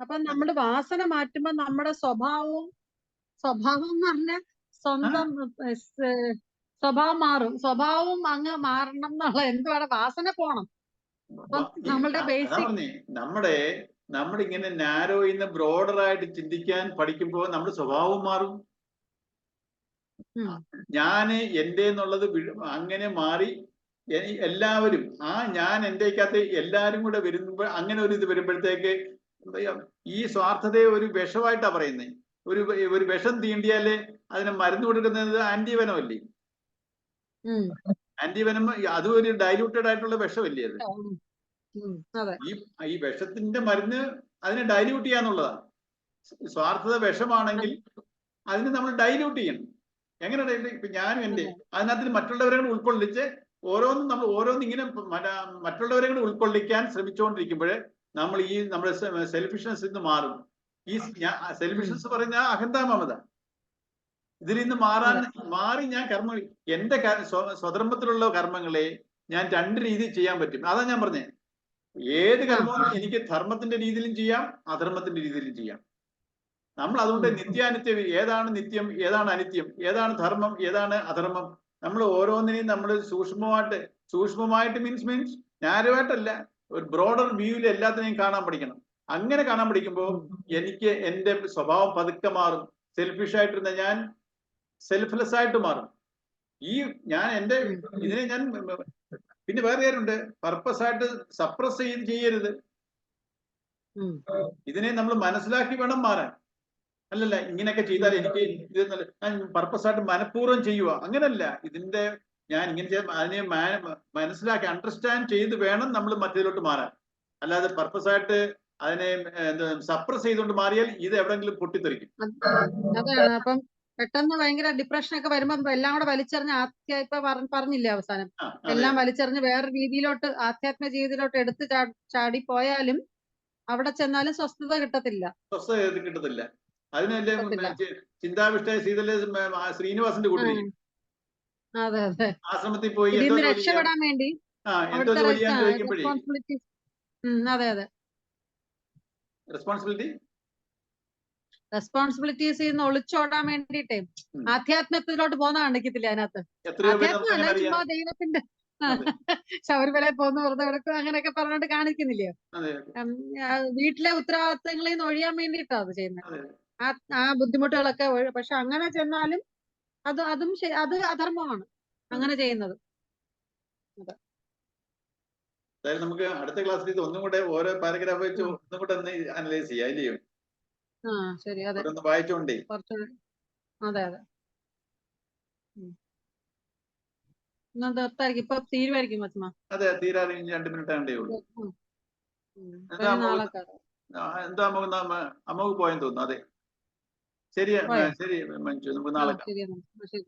അപ്പൊ നമ്മുടെ വാസന മാറ്റുമ്പോ നമ്മുടെ സ്വഭാവം എന്ന് പറഞ്ഞാൽ സ്വന്തം സ്വഭാവം മാറും. സ്വഭാവം അങ്ങ് മാറണം എന്നുള്ള എന്തുവാണ്? വാസന പോണം. നമ്മളുടെ ബേസിക് നമ്മളിങ്ങനെ നാരോയിന്ന് ബ്രോഡർ ആയിട്ട് ചിന്തിക്കാൻ പഠിക്കുമ്പോൾ നമ്മുടെ സ്വഭാവം മാറും. ഞാന് എന്റെ എന്നുള്ളത് അങ്ങനെ മാറി എല്ലാവരും ഞാൻ എന്റെക്കകത്ത് എല്ലാരും കൂടെ വരുമ്പോൾ അങ്ങനെ ഒരു ഇത് വരുമ്പോഴത്തേക്ക് ഈ സ്വാർത്ഥതയെ ഒരു വിഷമായിട്ടാ പറയുന്നത്. ഒരു വിഷം തീണ്ടിയാല് അതിന് മരുന്ന് കൊടുക്കുന്നത് ആന്റിവനമല്ലേ? ആന്റിവനം അതും ഒരു ഡൈലൂട്ടഡ് ആയിട്ടുള്ള വിഷമല്ലേ അത്? ഈ വിഷത്തിന്റെ മരുന്ന് അതിനെ ഡൈല്യൂട്ട് ചെയ്യാന്നുള്ളതാണ്. സ്വാർത്ഥത വിഷമാണെങ്കിൽ അതിന് നമ്മൾ ഡൈല്യൂട്ട് ചെയ്യണം. എങ്ങനെ ഡൈല്യൂട്ട്? ഇപ്പൊ ഞാനും എന്റെ അതിനകത്ത് മറ്റുള്ളവരെ കൂടെ ഉൾക്കൊള്ളിച്ച് ഓരോന്നും ഇങ്ങനെ മറ്റുള്ളവരെ കൂടെ ഉൾക്കൊള്ളിക്കാൻ ശ്രമിച്ചുകൊണ്ടിരിക്കുമ്പോൾ നമ്മൾ നമ്മുടെ സെൽഫിഷ്നെസ് നിന്ന് മാറും. ഈ സെൽഫിഷ്നെസ് പറഞ്ഞ അഹന്താമമത. ഇതിൽ നിന്ന് മാറി ഞാൻ എന്റെ സ്വധർമ്മത്തിലുള്ള കർമ്മങ്ങളെ ഞാൻ രണ്ട് രീതിയിൽ ചെയ്യാൻ പറ്റും. അതാ ഞാൻ പറഞ്ഞേ, ഏത് കർമ്മവും എനിക്ക് ധർമ്മത്തിന്റെ രീതിയിലും ചെയ്യാം, അധർമ്മത്തിന്റെ രീതിയിലും ചെയ്യാം. നമ്മൾ അതുകൊണ്ട് നിത്യാനിത്യം, ഏതാണ് നിത്യം, ഏതാണ് അനിത്യം, ഏതാണ് ധർമ്മം, ഏതാണ് അധർമ്മം, നമ്മൾ ഓരോന്നിനെയും നമ്മൾ സൂക്ഷ്മമായിട്ട് മീൻസ് നാരോവായിട്ടല്ല, ഒരു ബ്രോഡർ വ്യൂവിൽ എല്ലാത്തിനെയും കാണാൻ പഠിക്കണം. അങ്ങനെ കാണാൻ പഠിക്കുമ്പോൾ എനിക്ക് എന്റെ സ്വഭാവം പതുക്കെ മാറും. സെൽഫിഷ് ആയിട്ടിരുന്ന ഞാൻ സെൽഫ്ലെസ് ആയിട്ട് മാറും. ഞാൻ എന്റെ ഇതിനെ ഞാൻ പിന്നെ വേറെ കാര്യമുണ്ട്, പർപ്പസ് ആയിട്ട് സപ്രസ് ചെയ്യരുത്. ഇതിനെ നമ്മൾ മനസ്സിലാക്കി വേണം മാറാൻ. അല്ലല്ല ഇങ്ങനെയൊക്കെ ചെയ്താൽ എനിക്ക് ഇത് ഞാൻ പർപ്പസ് ആയിട്ട് മനഃപൂർവ്വം ചെയ്യുക, അങ്ങനല്ല. ഞാൻ ഇങ്ങനെ അതിനെ മനസ്സിലാക്കി അണ്ടർസ്റ്റാൻഡ് ചെയ്ത് വേണം നമ്മൾ മറ്റേതിലോട്ട് മാറാൻ. അല്ലാതെ പർപ്പസ് ആയിട്ട് അതിനെ സപ്രസ് ചെയ്തുകൊണ്ട് മാറിയാൽ ഇത് എവിടെങ്കിലും പൊട്ടിത്തെറിക്കും. അതാണ്. അപ്പം പെട്ടെന്ന് ഭയങ്കര ഡിപ്രഷൻ ഒക്കെ വരുമ്പോ എല്ലാം കൂടെ വലിച്ചെറിഞ്ഞ് ഇപ്പൊ പറഞ്ഞില്ലേ അവസാനം, എല്ലാം വലിച്ചെറിഞ്ഞ് വേറെ രീതിയിലോട്ട് ആധ്യാത്മിക ജീവിതത്തിലോട്ട് എടുത്ത് ചാടി പോയാലും അവിടെ ചെന്നാലും സ്വസ്ഥത കിട്ടത്തില്ല. അതിനല്ലേ ചിന്താവിഷ്ട ശ്രീനിവാസന്റെ കൂട്ടി അതെ അതെ ആശ്രമത്തിൽ പോയി ഇതിന്ന് രക്ഷപ്പെടാൻ വേണ്ടി റെസ്പോൺസിബിലിറ്റീസ്. അതെ അതെ, റെസ്പോൺസിബിലിറ്റീസ് നിന്ന് ഒളിച്ചോടാൻ വേണ്ടിട്ടേ ആധ്യാത്മത്തിലോട്ട് പോകുന്ന കാണിക്കത്തില്ല അതിനകത്ത്. ആധ്യാത്മല്ല, ചുമ്മാ ദൈവത്തിന്റെ ശബരിമല പോകുന്ന വെറുതെ കിടക്കും അങ്ങനെയൊക്കെ പറഞ്ഞോണ്ട് കാണിക്കുന്നില്ലയോ? വീട്ടിലെ ഉത്തരവാദിത്തങ്ങളിൽ നിന്ന് ഒഴിയാൻ വേണ്ടിയിട്ടാ അത് ചെയ്യുന്നത്, ആ ബുദ്ധിമുട്ടുകളൊക്കെ. പക്ഷെ അങ്ങനെ ചെന്നാലും അതും അത് അധർമ്മമാണ് അങ്ങനെ ചെയ്യുന്നത്. അതായത് നമുക്ക് അടുത്ത ക്ലാസ്സിൽ ഇത് ഒന്നും കൂടെ ഓരോ പാരഗ്രാഫ് വെച്ച് ഒന്നും കൂടെ ഒന്ന് അനലൈസ് ചെയ്യാം, ഇല്ലയോ? ശരി, അതെ, ഓരോന്ന് വായിച്ചോണ്ടേ. കുറച്ചുകൂടി. അതെ. എന്നാൽ നിർത്തായിരിക്കും, ഇപ്പൊ തീരുമായിരിക്കും മച്ചമ്മ. അതെ, തീരാറ് 2 മിനിറ്റ് ആണ്ടേ ഉള്ളൂ. നാളെ എന്താ അമ്മക്ക് പോയെന്ന് തോന്നുന്നു. അതെ, ശരി ശരി മഞ്ജു, നമുക്ക് നാളെ കാണാം. ശരി.